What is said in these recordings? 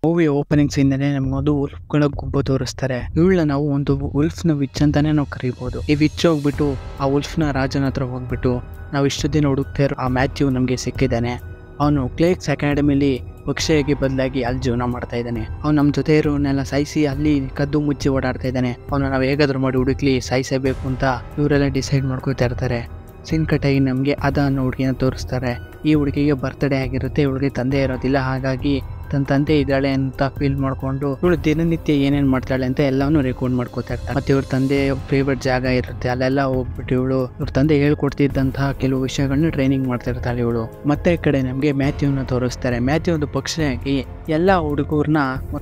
Movie openings ಇಂದನೇ ನಮಗೊಂದು ಉಲ್ಫ್ಗಳ ಗುಂಪು ತೋರಿಸ್ತಾರೆ. ಇವಳನ್ನ ನಾವು ಒಂದು ಉಲ್ಫ್ನ ವಿಚ್ ಅಂತಾನೆ ನಾವು ಕರಿಬಹುದು. ಈ ವಿಚ್ ಹೋಗ್ಬಿಟ್ಟು ಆ ಉಲ್ಫ್ನ ರಾಜನ ಹತ್ರ ಹೋಗ್ಬಿಟ್ಟು ನಾವು ಇಷ್ಟು ದಿನ ಹುಡುಕ್ತಾ ಇರೋ ಆ ಮ್ಯಾಥ್ಯೂ ನಮಗೆ ಸಿಕ್ಕಿದ್ದಾನೆ. ಅವನು ಕ್ಲೇಕ್ಸ್ ಅಕಾಡೆಮಿಲಿ ಪಕ್ಷಿಯಾಗಿ ಬದಲಾಗಿ ಅಲ್ಲಿ ಜೀವನ ಮಾಡ್ತಾ ಇದ್ದಾನೆ. ಅವ್ನು ನಮ್ಮ ಜೊತೆ ಇರೋನೆಲ್ಲ ಸಾಯಿಸಿ ಅಲ್ಲಿ ಕದ್ದು ಮುಚ್ಚಿ ಓಡಾಡ್ತಾ ಇದ್ದಾನೆ. ಅವನು ನಾವು ಹೇಗಾದ್ರೂ ಮಾಡಿ ಹುಡುಕ್ಲಿ ಸಾಯಿಸಬೇಕು ಅಂತ ಇವರೆಲ್ಲ ಡಿಸೈಡ್ ಮಾಡ್ಕೊತಾ ಇರ್ತಾರೆ. ಸೀನ್ ಕಟ್ಟಾಗಿ ನಮಗೆ ಅದ ಅನ್ನೋ ಹುಡುಗಿನ ತೋರಿಸ್ತಾರೆ. ಈ ಹುಡುಗಿಗೆ ಬರ್ತ್ಡೇ ಆಗಿರುತ್ತೆ. ಇವಳಿಗೆ ತಂದೆ ಇರೋದಿಲ್ಲ, ಹಾಗಾಗಿ ತನ್ನ ತಂದೆ ಇದ್ದಾಳೆ ಅಂತ ಫೀಲ್ ಮಾಡ್ಕೊಂಡು ಇವಳು ದಿನನಿತ್ಯ ಏನೇನು ಮಾಡ್ತಾಳೆ ಅಂತ ಎಲ್ಲಾನು ರೆಕಾರ್ಡ್ ಮಾಡ್ಕೋತಾ ಇರ್ತಾಳೆ. ಮತ್ತೆ ಇವ್ರ ತಂದೆ ಫೇವ್ರೇಟ್ ಜಾಗ ಇರುತ್ತೆ, ಅಲ್ಲೆಲ್ಲ ಹೋಗ್ಬಿಟ್ಟು ಇವಳು ಇವ್ರ ತಂದೆ ಹೇಳ್ಕೊಡ್ತಿದ್ದಂತಹ ಕೆಲವು ವಿಷಯಗಳನ್ನ ಟ್ರೈನಿಂಗ್ ಮಾಡ್ತಾ ಇರ್ತಾಳೆ ಇವಳು. ಮತ್ತೆ ಈ ಕಡೆ ನಮಗೆ ಮ್ಯಾಥ್ಯೂನ ತೋರಿಸ್ತಾರೆ. ಮ್ಯಾಥ್ಯೂ ಒಂದು ಪಕ್ಷಿಯಾಗಿ ಎಲ್ಲ ಹುಡುಗರನ್ನ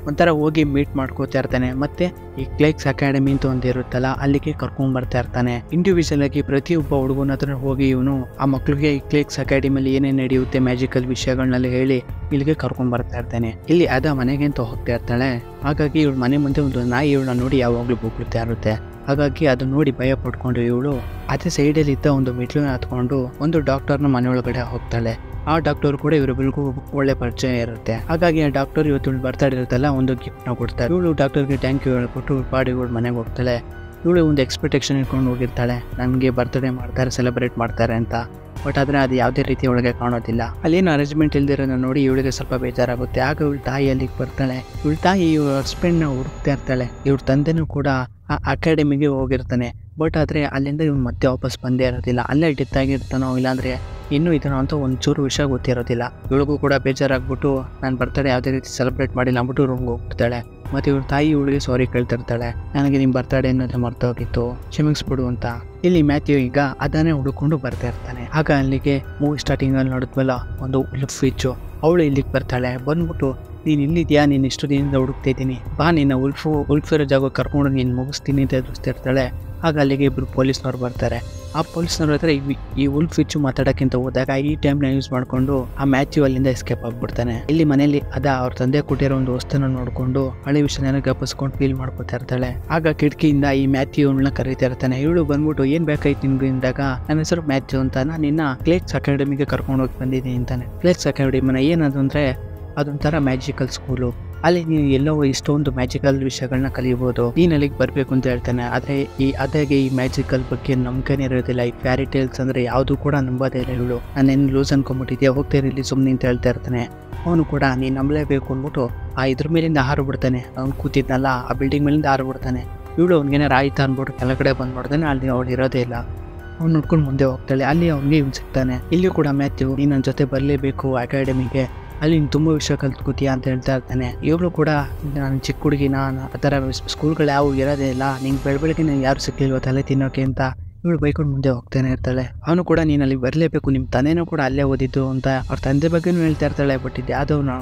ಒಂಥರ ಹೋಗಿ ಮೀಟ್ ಮಾಡ್ಕೋತಾ ಇರ್ತಾನೆ. ಮತ್ತೆ ಈ ಕ್ಲೇಕ್ಸ್ ಅಕಾಡೆಮಿ ಅಂತ ಒಂದು ಇರುತ್ತಲ್ಲ, ಅಲ್ಲಿಗೆ ಕರ್ಕೊಂಡ್ ಬರ್ತಾ ಇರ್ತಾನೆ. ಇಂಡಿವಿಜುವಲ್ ಆಗಿ ಪ್ರತಿಯೊಬ್ಬ ಹುಡುಗನ ಹತ್ರ ಹೋಗಿ ಇವನು ಆ ಮಕ್ಳಿಗೆ ಈ ಕ್ಲೇಕ್ಸ್ ಅಕಾಡೆಮಿಲಿ ಏನೇನು ನಡೆಯುತ್ತೆ ಮ್ಯಾಜಿಕಲ್ ವಿಷಯಗಳನ್ನೆಲ್ಲ ಹೇಳಿ ಇಲ್ಲಿಗೆ ಕರ್ಕೊಂಡ್ ಬರ್ತಾ ಇರ್ತಾನೆ. ಇಲ್ಲಿ ಅದ ಮನೆಗೆ ಅಂತ ಹೋಗ್ತಾ ಇರ್ತಾಳೆ. ಹಾಗಾಗಿ ಇವಳು ಮನೆ ಮುಂದೆ ಒಂದು ನಾಯಿ ಇವಳನ್ನ ನೋಡಿ ಯಾವಾಗ್ಲೂ ಬೊಗ್ಳುತ್ತಾ ಇರುತ್ತೆ. ಹಾಗಾಗಿ ಅದನ್ನ ನೋಡಿ ಭಯ ಪಡ್ಕೊಂಡು ಇವಳು ಅದೇ ಸೈಡಲ್ಲಿ ಇದ್ದ ಒಂದು ಮೆಟ್ಲನ್ನ ಹತ್ಕೊಂಡು ಒಂದು ಡಾಕ್ಟರ್ನ ಮನೆ ಒಳಗಡೆ ಹೋಗ್ತಾಳೆ. ಆ ಡಾಕ್ಟರ್ ಕೂಡ ಇವರಿಬ್ಬರಿಗೂ ಒಳ್ಳೆ ಪರಿಚಯ ಇರುತ್ತೆ. ಹಾಗಾಗಿ ಆ ಡಾಕ್ಟರ್ ಇವತ್ತು ಬರ್ತಾಡೆ ಇರುತ್ತಲ್ಲ, ಒಂದು ಗಿಫ್ಟ್ ನ ಕೊಡ್ತಾರೆ. ಇವಳು ಡಾಕ್ಟರ್ಗೆ ಥ್ಯಾಂಕ್ ಯು ಹೇಳ್ಬಿಟ್ಟು ಪಾಡಿ ಇವಳು ಮನೆಗೆ ಹೋಗ್ತಾಳೆ. ಇವಳು ಒಂದು ಎಕ್ಸ್ಪೆಕ್ಟೇಷನ್ ಇಟ್ಕೊಂಡು ಹೋಗಿರ್ತಾಳೆ, ನನಗೆ ಬರ್ತ್ಡೇ ಮಾಡ್ತಾರೆ, ಸೆಲೆಬ್ರೇಟ್ ಮಾಡ್ತಾರೆ ಅಂತ. ಬಟ್ ಆದರೆ ಅದು ಯಾವುದೇ ರೀತಿ ಒಳಗೆ ಕಾಣೋದಿಲ್ಲ. ಅಲ್ಲೇನು ಅರೇಂಜ್ಮೆಂಟ್ ಇಲ್ದಿರೋದನ್ನ ನೋಡಿ ಇವಳಿಗೆ ಸ್ವಲ್ಪ ಬೇಜಾರಾಗುತ್ತೆ. ಆಗ ಇವಳು ತಾಯಿ ಅಲ್ಲಿಗೆ ಬರ್ತಾಳೆ. ಇವಳು ತಾಯಿ ಇವ್ರ ಹಸ್ಬೆಂಡ್ನ ಹುಡುಕ್ತಾ ಇರ್ತಾಳೆ. ಇವ್ರ ತಂದೆನೂ ಕೂಡ ಆ ಅಕಾಡೆಮಿಗೆ ಹೋಗಿರ್ತಾನೆ. ಬಟ್ ಆದರೆ ಅಲ್ಲಿಂದ ಇವ್ನು ಮತ್ತೆ ವಾಪಸ್ ಬಂದೇ ಇರೋದಿಲ್ಲ. ಅಲ್ಲೇ ಡೆತ್ ಆಗಿರ್ತಾನೋ ಇಲ್ಲಾಂದರೆ ಇನ್ನೂ ಇದನ್ನು ಅಂತ ಒಂಚೂರು ವಿಷಯ ಗೊತ್ತಿರೋದಿಲ್ಲ. ಇವಳಿಗೂ ಕೂಡ ಬೇಜಾರಾಗ್ಬಿಟ್ಟು ನಾನು ಬರ್ತ್ಡೇ ಯಾವುದೇ ರೀತಿ ಸೆಲೆಬ್ರೇಟ್ ಮಾಡಿಲ್ಲ ಅಂದ್ಬಿಟ್ಟು ರೂಮ್ಗೆ ಹೋಗ್ಬಿಡ್ತಾಳೆ. ಮತ್ತು ಇವ್ರ ತಾಯಿ ಇವಳಿಗೆ ಸಾರಿ ಕೇಳ್ತಿರ್ತಾಳೆ, ನನಗೆ ನಿಮ್ಮ ಬರ್ತ್ಡೇ ಅನ್ನೋದು ಮರ್ತೋಗಿತ್ತು, ಕ್ಷಮಿಸ್ಬಿಡು ಅಂತ. ಇಲ್ಲಿ ಮ್ಯಾಥ್ಯೂ ಈಗ ಅದನ್ನೇ ಹುಡುಕೊಂಡು ಬರ್ತಾ ಇರ್ತಾನೆ. ಆಗ ಅಲ್ಲಿಗೆ ಮೂವಿ ಸ್ಟಾರ್ಟಿಂಗಲ್ಲಿ ನೋಡಿದ್ವಲ್ಲ ಒಂದು ಉಲ್ಫ್ ವಿಚ್ಚು, ಅವಳು ಇಲ್ಲಿಗೆ ಬರ್ತಾಳೆ. ಬಂದ್ಬಿಟ್ಟು ನೀನು ಇಲ್ಲಿದ್ಯಾ, ನೀನು ಇಷ್ಟು ದಿನದಿಂದ ಹುಡುಕ್ತಾ ಇದ್ದೀನಿ, ಬಾ ನಿನ್ನ ಉಲ್ಫಿರೋ ಜಾಗ ಕರ್ಕೊಂಡು ನೀನು ಮುಗಿಸ್ತೀನಿ ಅಂತ ಎದುರಿಸ್ತಿರ್ತಾಳೆ. ಆಗ ಅಲ್ಲಿಗೆ ಇಬ್ಬರು ಪೊಲೀಸ್ನವ್ರು ಬರ್ತಾರೆ. ಆ ಪೊಲೀಸ್ನವ್ರ ಹತ್ರ ಈ ಉಲ್ಫ್ ವಿಚ್ಚು ಮಾತಾಡೋಕ್ಕಿಂತ ಹೋದಾಗ ಈ ಟೈಮ್ನ ಯೂಸ್ ಮಾಡಿಕೊಂಡು ಆ ಮ್ಯಾಥ್ಯೂ ಅಲ್ಲಿಂದ ಎಸ್ಕೇಪ್ ಆಗ್ಬಿಡ್ತಾನೆ. ಇಲ್ಲಿ ಮನೇಲಿ ಅವ್ರ ತಂದೆ ಕೊಟ್ಟಿರೋ ಒಂದು ವಸ್ತುನ ನೋಡಿಕೊಂಡು ಹಳೆ ವಿಷಯನ ಗಪ್ಪಿಸ್ಕೊಂಡು ಫೀಲ್ ಮಾಡ್ಕೊತಾ ಇರ್ತಾಳೆ. ಆಗ ಕಿಟಕಿಯಿಂದ ಈ ಮ್ಯಾಥ್ಯೂನ ಕರೀತಾ ಇರ್ತಾನೆ. ಇವಳು ಬಂದ್ಬಿಟ್ಟು ಏನ್ ಬೇಕಾಯ್ತು ನಿಮ್ಗೆ ಅಂದಾಗ, ನನ್ನ ಹೆಸರು ಮ್ಯಾಥ್ಯೂ ಅಂತ, ನಾನು ನಿನ್ನ ಕ್ಲೇಕ್ಸ್ ಅಕಾಡೆಮಿಗೆ ಕರ್ಕೊಂಡು ಹೋಗಿ ಬಂದಿದ್ದೀನಿ ಅಂತಾನೆ. ಕ್ಲೇಕ್ಸ್ ಅಕಾಡೆಮಿನ ಏನಂದ್ರೆ ಅದೊಂಥರ ಮ್ಯಾಜಿಕಲ್ ಸ್ಕೂಲು, ಅಲ್ಲಿ ನೀನು ಎಲ್ಲೋ ಇಷ್ಟೊಂದು ಮ್ಯಾಜಿಕಲ್ ವಿಷಯಗಳನ್ನ ಕಲಿಬಹುದು, ನೀನು ಅಲ್ಲಿಗೆ ಬರಬೇಕು ಅಂತ ಹೇಳ್ತಾನೆ. ಆದರೆ ಈ ಮ್ಯಾಜಿಕಲ್ ಬಗ್ಗೆ ನಂಬಿಕೆನೇ ಇರೋದಿಲ್ಲ. ಈ ಫ್ಯಾರಿ ಟೇಲ್ಸ್ ಅಂದರೆ ಯಾವುದು ಕೂಡ ನಂಬೋದೇ ಇಲ್ಲ ಇವಳು. ನಾನೇನು ಲೂಸ್ ಅನ್ಕೊಂಡ್ಬಿಟ್ಟಿದ್ಯಾ, ಹೋಗ್ತಾ ಇರಲಿ ಸುಮ್ಮನೆ ಅಂತ ಹೇಳ್ತಾ ಇರ್ತಾನೆ. ಅವನು ಕೂಡ ನೀನು ನಂಬಲೇಬೇಕು ಅಂದ್ಬಿಟ್ಟು ಆ ಇದ್ರ ಮೇಲಿಂದ ಹಾರು ಬಿಡ್ತಾನೆ. ಅವ್ನು ಕೂತಿದ್ನಲ್ಲ ಆ ಬಿಲ್ಡಿಂಗ್ ಮೇಲಿಂದ ಹಾರು ಬಿಡ್ತಾನೆ. ಇವಳು ಅವ್ನಿಗೇನಾರು ಆಯ್ತಾ ಅಂದ್ಬಿಟ್ಟು ಕೆಳಗಡೆ ಬಂದು ನೋಡ್ತಾನೆ, ಅಲ್ಲಿ ಅವಳು ಇರೋದೇ ಇಲ್ಲ. ಅವ್ನು ನೋಡ್ಕೊಂಡು ಮುಂದೆ ಹೋಗ್ತಾಳೆ. ಅಲ್ಲಿ ಅವ್ನಿಗೆ ಇವ್ನು ಸಿಗ್ತಾನೆ. ಇಲ್ಲಿ ಕೂಡ ಮ್ಯಾಥ್ಯೂ ನೀನು ನನ್ನ ಜೊತೆ ಬರಲೇಬೇಕು ಅಕಾಡೆಮಿಗೆ, ಅಲ್ಲಿ ನೀನು ತುಂಬ ವಿಷಯ ಕಲ್ತ್ಕೋತೀಯ ಅಂತ ಹೇಳ್ತಾ ಇರ್ತಾನೆ. ಇವಳು ಕೂಡ ನಾನು ಚಿಕ್ಕ ಹುಡುಗಿ, ನಾನು ಆ ಥರ ಸ್ಕೂಲ್ಗಳು ಯಾವ ಇರೋದೇ ಇಲ್ಲ, ನಿಂಗೆ ಬೆಳಗ್ಗೆ ನಂಗೆ ಯಾರು ಸಿಕ್ಕಿಲ್ವ ತಲೆ ತಿನ್ನೋಕೆ ಅಂತ ಇವಳು ಬೈಕೊಂಡು ಮುಂದೆ ಹೋಗ್ತಾನೆ ಇರ್ತಾಳೆ. ಅವನು ಕೂಡ ನೀನು ಅಲ್ಲಿ ಬರಲೇಬೇಕು, ನಿಮ್ಮ ತಂದೆನೂ ಕೂಡ ಅಲ್ಲೇ ಓದಿದ್ದು ಅಂತ ಅವ್ರ ತಂದೆ ಬಗ್ಗೆನೂ ಹೇಳ್ತಾ ಇರ್ತಾಳೆ. ಬಟ್ ಇದು ಯಾವುದೋ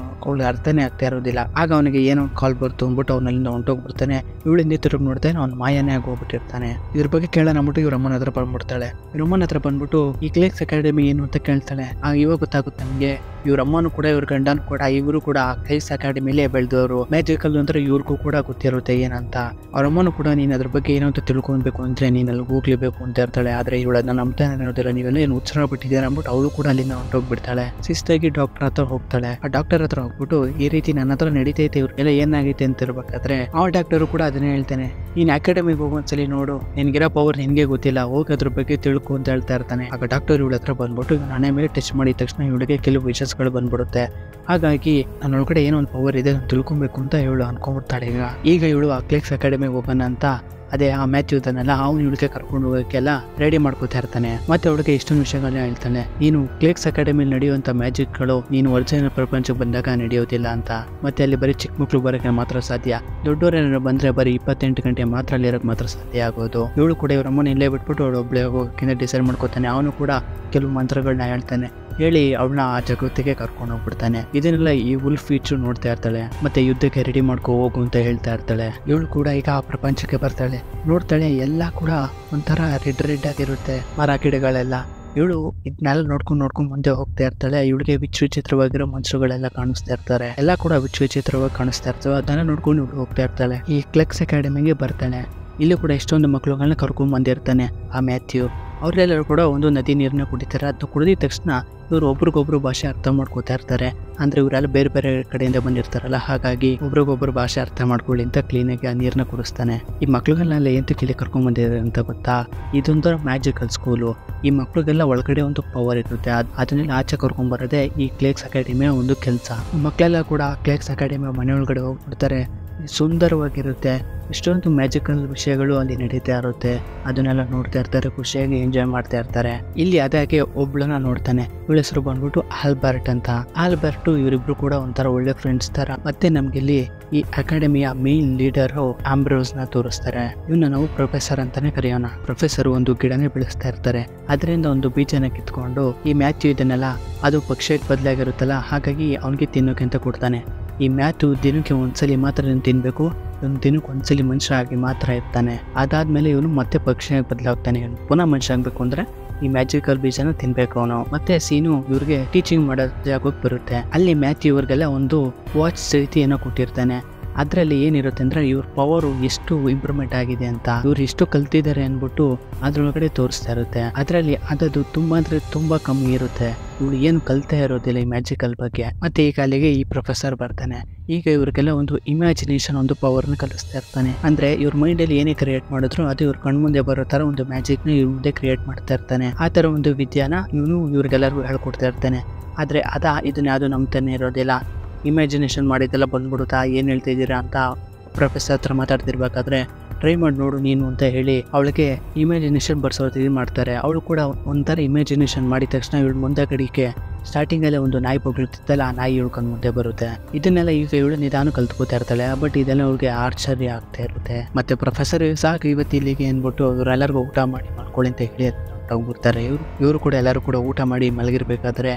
ಅವಳು ಅರ್ಥನೇ ಆಗ್ತಾ ಇರೋದಿಲ್ಲ. ಆಗ ಅವನಿಗೆ ಏನೋ ಕಾಲ್ ಬರ್ತು ಅಂದ್ಬಿಟ್ಟು ಅವನಲ್ಲಿಂದ ಹೊಂಟೋಗ್ಬಿಡ್ತಾನೆ. ಇವಳಿಂದ ತಿರುಗಿ ನೋಡ್ತಾನೆ, ಅವ್ನು ಮಾಯನೇ ಆಗೋಗ್ಬಿಟ್ಟಿರ್ತಾನೆ. ಇದ್ರ ಬಗ್ಗೆ ಕೇಳೋಣ ಅಂದ್ಬಿಟ್ಟು ಇವ್ರ ಅಮ್ಮನ ಹತ್ರ ಬಂದ್ಬಿಡ್ತಾಳೆ. ಇವ್ರ ಅಮ್ಮನ ಹತ್ರ ಬಂದ್ಬಿಟ್ಟು ಈ ಕ್ಲೇಕ್ಸ್ ಅಕಾಡೆಮಿ ಏನು ಅಂತ ಕೇಳ್ತಾಳೆ. ಇವಾಗ ಗೊತ್ತಾಗುತ್ತೆ ನಮಗೆ ಇವ್ರ ಅಮ್ಮನೂ ಕೂಡ ಇವ್ರ ಗಂಡನೂ ಕೂಡ ಇವರು ಕೂಡ ಕ್ಲೇಕ್ಸ್ ಅಕಾಡೆಮಿಲೇ ಬೆಳೆದವರು. ಮ್ಯಾಜಿಕಲ್ ಅಂದ್ರೆ ಇವ್ರಿಗೂ ಕೂಡ ಗೊತ್ತಿರುತ್ತೆ ಏನಂತ. ಅವ್ರ ಅಮ್ಮನೂ ಕೂಡ ನೀನು ಅದ್ರ ಬಗ್ಗೆ ಏನೋ ಅಂತ ತಿಳ್ಕೊಬೇಕು ಅಂದ್ರೆ ನೀನು ಅಲ್ಲಿ ಹೋಗ್ಲೇಬೇಕು ಅಂತ ಇರ್ತಾಳೆ. ಆದ್ರೆ ಇವಳನ್ನ ನಂಬ್ತಾನೆ ಇರೋದಿಲ್ಲ, ನೀವೆಲ್ಲ ಏನು ಉತ್ಸರ ಬಿಟ್ಟಿದ್ದೀರಾ ಅಂದ್ಬಿಟ್ಟು ಅವಳು ಕೂಡ ಅಲ್ಲಿಂದ ಹೊಂಟೋಗ್ಬಿಡ್ತಾಳೆ. ಶಿಸ್ತಾಗಿ ಡಾಕ್ಟರ್ ಹತ್ರ ಹೋಗ್ತಾಳೆ. ಆ ಡಾಕ್ಟರ್ ಹತ್ರ ಹೋಗ್ಬಿಟ್ಟು ಈ ರೀತಿ ನನ್ನ ಹತ್ರ ನಡೀತೈತೆ, ಇವ್ರಿಗೆಲ್ಲ ಏನಾಗೈತೆ ಅಂತ ಇರ್ಬೇಕಾದ್ರೆ ಆ ಡಾಕ್ಟರು ಕೂಡ ಅದನ್ನೇ ಹೇಳ್ತಾನೆ, ನೀನ್ ಅಕಾಡೆಮಿಗೆ ಹೋಗೋಂದ್ಸಲಿ ನೋಡು, ನಿನ್ಗಿರೋ ಪವರ್ ನಿನ್ಗೆ ಗೊತ್ತಿಲ್ಲ, ಹೋಗಿ ಅದ್ರ ಬಗ್ಗೆ ತಿಳ್ಕೊ ಅಂತ ಹೇಳ್ತಾ ಇರ್ತಾನೆ. ಆಗ ಡಾಕ್ಟರ್ ಇವಳ ಹತ್ರ ಬಂದ್ಬಿಟ್ಟು ನಾನೇ ಮೇಲೆ ಟೆಸ್ಟ್ ಮಾಡಿದ ತಕ್ಷಣ ಇವಳಿಗೆ ಕೆಲವು ವಿಷಯಗಳು ಬಂದ್ಬಿಡುತ್ತೆ. ಹಾಗಾಗಿ ನನ್ನೊಳಗಡೆ ಏನೋ ಒಂದು ಪವರ್ ಇದೆ, ತಿಳ್ಕೊಬೇಕು ಅಂತ ಇವಳು ಅನ್ಕೊಂಡ್ಬಿಡ್ತಾಳೆ. ಈಗ ಇವಳು ಆ ಕ್ಲೇಕ್ಸ್ ಅಕಾಡೆಮಿಗೆ ಹೋಗೋಣ ಅಂತ ಅದೇ ಆ ಮ್ಯಾಥ್ಯೂದನ್ನೆಲ್ಲ ಅವನು ಇವಳಿಗೆ ಕರ್ಕೊಂಡು ಹೋಗೋಕ್ಕೆಲ್ಲ ರೆಡಿ ಮಾಡ್ಕೋತಾ ಇರ್ತಾನೆ. ಮತ್ತೆ ಅವಳಿಗೆ ಇಷ್ಟೊಂದು ವಿಷಯಗಳನ್ನ ಹೇಳ್ತಾನೆ. ನೀನು ಕ್ಲೇಕ್ಸ್ ಅಕಾಡೆಮಿಲಿ ನಡೆಯುವಂಥ ಮ್ಯಾಜಿಕ್ಗಳು ನೀನು ಒರಿಜಿನಲ್ ಪ್ರಪಂಚಕ್ಕೆ ಬಂದಾಗ ನಡೆಯೋದಿಲ್ಲ ಅಂತ. ಮತ್ತೆ ಅಲ್ಲಿ ಬರೀ ಚಿಕ್ಕ ಮಕ್ಕಳು ಬರೋಕ್ಕೆ ಮಾತ್ರ ಸಾಧ್ಯ, ದೊಡ್ಡವರೇನಾದ್ರು ಬಂದರೆ ಬರೀ 28 ಗಂಟೆ ಮಾತ್ರ ಅಲ್ಲಿರೋಕ್ಕೆ ಮಾತ್ರ ಸಾಧ್ಯ ಆಗೋದು. ಇವಳು ಕೂಡ ಇವ್ರ ಅಮ್ಮನ ಇಲ್ಲೇ ಬಿಟ್ಬಿಟ್ಟು ಅವಳು ಒಬ್ಬಳೇ ಹೋಗೋಕ್ಕಿಂತ ಡಿಸೈಡ್ ಮಾಡ್ಕೋತಾನೆ. ಅವನು ಕೂಡ ಕೆಲವು ಮಂತ್ರಗಳನ್ನ ಹೇಳ್ತಾನೆ, ಹೇಳಿ ಅವಳನ್ನ ಆ ಜಗತ್ತಿಗೆ ಕರ್ಕೊಂಡು ಹೋಗ್ಬಿಡ್ತಾನೆ. ಇದನ್ನೆಲ್ಲ ಈ ಉಲ್ಫ್ ವಿಚ್ಚು ನೋಡ್ತಾ ಇರ್ತಾಳೆ. ಮತ್ತೆ ಯುದ್ಧಕ್ಕೆ ರೆಡಿ ಮಾಡ್ಕೊ ಹೋಗು ಅಂತ ಹೇಳ್ತಾ ಇರ್ತಾಳೆ. ಇವಳು ಕೂಡ ಈಗ ಆ ಪ್ರಪಂಚಕ್ಕೆ ಬರ್ತಾಳೆ. ನೋಡ್ತಾಳೆ ಎಲ್ಲ ಕೂಡ ಒಂಥರ ರೆಡ್ ಆಗಿರುತ್ತೆ, ಮರ ಗಿಡಗಳೆಲ್ಲ. ಇವಳು ಇದನ್ನೆಲ್ಲ ನೋಡ್ಕೊಂಡು ಮುಂದೆ ಹೋಗ್ತಾ ಇರ್ತಾಳೆ. ಇವಳಿಗೆ ವಿಚಿತ್ರವಾಗಿರೋ ಮನುಷ್ಯಗಳೆಲ್ಲ ಕಾಣಿಸ್ತಾ ಇರ್ತಾರೆ. ಎಲ್ಲ ಕೂಡ ವಿಚಿತ್ರವಾಗಿ ಕಾಣಿಸ್ತಾ ಇರ್ತವೆ. ಅದನ್ನ ನೋಡ್ಕೊಂಡು ಇವಳು ಹೋಗ್ತಾ ಇರ್ತಾಳೆ. ಈ ಕ್ಲೇಕ್ಸ್ ಅಕಾಡೆಮಿಗೆ ಬರ್ತಾಳೆ. ಇಲ್ಲಿ ಕೂಡ ಎಷ್ಟೊಂದು ಮಕ್ಕಳುಗಳನ್ನ ಕರ್ಕೊಂಡ್ ಬಂದಿರ್ತಾನೆ ಆ ಮ್ಯಾಥ್ಯೂ. ಅವರೆಲ್ಲರೂ ಕೂಡ ಒಂದು ನದಿ ನೀರನ್ನ ಕುಡಿತಾರೆ. ಅದು ಕುಡಿದ ತಕ್ಷಣ ಇವರು ಒಬ್ರಿಗೊಬ್ರು ಭಾಷೆ ಅರ್ಥ ಮಾಡ್ಕೋತಾ ಇರ್ತಾರೆ. ಅಂದ್ರೆ ಇವರೆಲ್ಲ ಬೇರೆ ಬೇರೆ ಕಡೆಯಿಂದ ಬಂದಿರ್ತಾರಲ್ಲ, ಹಾಗಾಗಿ ಒಬ್ರಿಗೊಬ್ರು ಭಾಷೆ ಅರ್ಥ ಮಾಡ್ಕೊಳ್ಳಿ ಅಂತ ಕ್ಲೀನಾಗಿ ಆ ನೀರನ್ನ ಕುಡಿಸ್ತಾನೆ. ಈ ಮಕ್ಳುಗಳನ್ನೆಲ್ಲ ಎಂತಕ್ಕೆ ಇಲ್ಲಿ ಕರ್ಕೊಂಡ್ ಬಂದಿದ್ದಾರೆ ಅಂತ ಗೊತ್ತಾ? ಇದೊಂಥರ ಮ್ಯಾಜಿಕಲ್ ಸ್ಕೂಲು. ಈ ಮಕ್ಳಿಗೆಲ್ಲ ಒಳಗಡೆ ಒಂದು ಪವರ್ ಇರುತ್ತೆ. ಅದನ್ನೆಲ್ಲ ಆಚೆ ಕರ್ಕೊಂಡ್ ಬರೋದೇ ಈ ಕ್ಲೇಕ್ಸ್ ಅಕಾಡೆಮಿಯ ಒಂದು ಕೆಲಸ. ಮಕ್ಕಳೆಲ್ಲ ಕೂಡ ಕ್ಲೇಕ್ಸ್ ಅಕಾಡೆಮಿಯ ಮನೆ ಒಳಗಡೆ ಹೋಗ್ಬಿಡ್ತಾರೆ. ಸುಂದರವಾಗಿರುತ್ತೆ. ಎಷ್ಟೊಂದು ಮ್ಯಾಜಿಕಲ್ ವಿಷಯಗಳು ಅಲ್ಲಿ ನಡೀತಾ ಇರುತ್ತೆ. ಅದನ್ನೆಲ್ಲ ನೋಡ್ತಾ ಇರ್ತಾರೆ, ಖುಷಿಯಾಗಿ ಎಂಜಾಯ್ ಮಾಡ್ತಾ ಇರ್ತಾರೆ. ಇಲ್ಲಿ ಅದಾಗೆ ಒಬ್ಳನ್ನ ನೋಡ್ತಾನೆ. ಇವಳ ಹೆಸರು ಬಂದ್ಬಿಟ್ಟು ಆಲ್ಬರ್ಟ್ ಅಂತ. ಆಲ್ಬರ್ಟು ಇವರಿಬ್ರು ಕೂಡ ಒಂಥರ ಒಳ್ಳೆ ಫ್ರೆಂಡ್ಸ್ ತರ. ಮತ್ತೆ ನಮ್ಗೆ ಇಲ್ಲಿ ಈ ಅಕಾಡೆಮಿಯ ಮೇನ್ ಲೀಡರ್ ಆಂಬ್ರೋಸ್ ನ ತೋರಿಸ್ತಾರೆ. ಇವನ್ನ ನಾವು ಪ್ರೊಫೆಸರ್ ಅಂತಾನೆ ಕರೆಯೋಣ. ಪ್ರೊಫೆಸರ್ ಒಂದು ಗಿಡನೇ ಬೆಳೆಸ್ತಾ ಇರ್ತಾರೆ. ಅದರಿಂದ ಒಂದು ಬೀಜನ ಕಿತ್ಕೊಂಡು ಈ ಮ್ಯಾಥ್ಯೂ ಇದನ್ನೆಲ್ಲ ಅದು ಪಕ್ಷಕ್ಕೆ ಬದಲಾಗಿರುತ್ತಲ್ಲ, ಹಾಗಾಗಿ ಅವನಿಗೆ ತಿನ್ನೋಕೆ ಅಂತ ಕೊಡ್ತಾನೆ. ಈ ಮ್ಯಾಥ್ಯೂ ದಿನಕ್ಕೆ ಒಂದ್ಸಲಿ ಮಾತ್ರ ತಿನ್ಬೇಕು. ಇವನು ದಿನಕ್ಕೆ ಒಂದ್ಸಲಿ ಮನುಷ್ಯ ಆಗಿ ಮಾತ್ರ ಇರ್ತಾನೆ. ಅದಾದ್ಮೇಲೆ ಇವನು ಮತ್ತೆ ಪಕ್ಷಿಯಾಗಿ ಬದಲಾಗ್ತಾನೆ. ಇವನು ಪುನಃ ಮನುಷ್ಯ ಆಗ್ಬೇಕು ಅಂದ್ರೆ ಈ ಮ್ಯಾಜಿಕಲ್ ಬೀಜನ ತಿನ್ಬೇಕು ಅವನು. ಮತ್ತೆ ಸೀನು ಇವ್ರಿಗೆ ಟೀಚಿಂಗ್ ಮಾಡೋ ಜಾಗಕ್ಕೆ ಬರುತ್ತೆ. ಅಲ್ಲಿ ಮ್ಯಾಥ್ಯೂ ಇವ್ರಿಗೆಲ್ಲ ಒಂದು ವಾಚ್ ರೀತಿ ಏನೋ ಕೊಟ್ಟಿರ್ತಾನೆ. ಅದರಲ್ಲಿ ಏನಿರುತ್ತೆ ಅಂದ್ರೆ ಇವ್ರ ಪವರ್ ಎಷ್ಟು ಇಂಪ್ರೂವ್ಮೆಂಟ್ ಆಗಿದೆ ಅಂತ, ಇವ್ರು ಎಷ್ಟು ಕಲ್ತಿದ್ದಾರೆ ಅನ್ಬಿಟ್ಟು ಅದ್ರೊಳಗಡೆ ತೋರಿಸ್ತಾ ಇರುತ್ತೆ. ಅದರಲ್ಲಿ ಅದದು ತುಂಬಾ ಅಂದ್ರೆ ತುಂಬಾ ಕಮ್ಮಿ ಇರುತ್ತೆ. ಇವ್ರು ಏನು ಕಲ್ತಾ ಇರೋದಿಲ್ಲ ಈ ಮ್ಯಾಜಿಕಲ್ ಬಗ್ಗೆ. ಮತ್ತೆ ಈಗ ಅಲ್ಲಿಗೆ ಈ ಪ್ರೊಫೆಸರ್ ಬರ್ತಾನೆ. ಈಗ ಇವ್ರಿಗೆಲ್ಲ ಒಂದು ಇಮ್ಯಾಜಿನೇಷನ್ ಒಂದು ಪವರ್ನ ಕಲಿಸ್ತಾ ಇರ್ತಾನೆ. ಅಂದ್ರೆ ಇವ್ರ ಮೈಂಡ್ ಅಲ್ಲಿ ಏನೇ ಕ್ರಿಯೇಟ್ ಮಾಡಿದ್ರು ಅದು ಇವ್ರ ಕಣ್ಮುಂದೆ ಬರೋ ತರ ಒಂದು ಮ್ಯಾಜಿಕ್ ನ ಇವ್ರ ಮುಂದೆ ಕ್ರಿಯೇಟ್ ಮಾಡ್ತಾ ಇರ್ತಾನೆ. ಆ ತರ ಒಂದು ವಿದ್ಯಾನ ಇವನು ಇವ್ರಿಗೆಲ್ಲರಿಗೂ ಹೇಳ್ಕೊಡ್ತಾ ಇರ್ತಾನೆ. ಆದ್ರೆ ಇದನ್ನ ಯಾವುದು ನಂಬ್ತಾನೆ ಇರೋದಿಲ್ಲ. ಇಮ್ಯಾಜಿನೇಷನ್ ಮಾಡಿದ್ದೆಲ್ಲ ಬಂದ್ಬಿಡುತ್ತಾ, ಏನು ಹೇಳ್ತಾ ಇದ್ದೀರಾ ಅಂತ ಪ್ರೊಫೆಸರ್ ಹತ್ರ ಮಾತಾಡ್ತಿರ್ಬೇಕಾದ್ರೆ ಟ್ರೈ ಮಾಡಿ ನೋಡು ನೀನು ಅಂತ ಹೇಳಿ ಅವಳಿಗೆ ಇಮ್ಯಾಜಿನೇಷನ್ ಬರ್ಸೋದು ಇದು ಮಾಡ್ತಾರೆ. ಅವಳು ಕೂಡ ಒಂಥರ ಇಮ್ಯಾಜಿನೇಷನ್ ಮಾಡಿದ ತಕ್ಷಣ ಇವಳು ಮುಂದೆ ಕಡೆಗೆ ಸ್ಟಾರ್ಟಿಂಗಲ್ಲೇ ಒಂದು ನಾಯಿ ಬಗ್ಳಿರ್ತಿತ್ತಲ್ಲ, ಆ ನಾಯಿ ಇಳ್ಕೊಂಡು ಮುಂದೆ ಬರುತ್ತೆ. ಇದನ್ನೆಲ್ಲ ಈಗ ಇವಳು ನಿಧಾನ ಕಲ್ತ್ಕೋತಾ ಇರ್ತಾಳೆ. ಬಟ್ ಇದೆಲ್ಲ ಅವ್ರಿಗೆ ಆಶ್ಚರ್ಯ ಆಗ್ತಾ ಇರುತ್ತೆ. ಮತ್ತೆ ಪ್ರೊಫೆಸರ್ ಸಾಕು ಇವತ್ತು ಇಲ್ಲಿಗೆ ಅಂದ್ಬಿಟ್ಟು ಇವರೆಲ್ಲರಿಗೂ ಊಟ ಮಾಡ್ಕೊಳ್ಳಿ ಅಂತ ಹೇಳಿ ಹೋಗ್ಬಿಡ್ತಾರೆ. ಇವರು ಕೂಡ ಎಲ್ಲರೂ ಕೂಡ ಊಟ ಮಾಡಿ ಮಲಗಿರ್ಬೇಕಾದ್ರೆ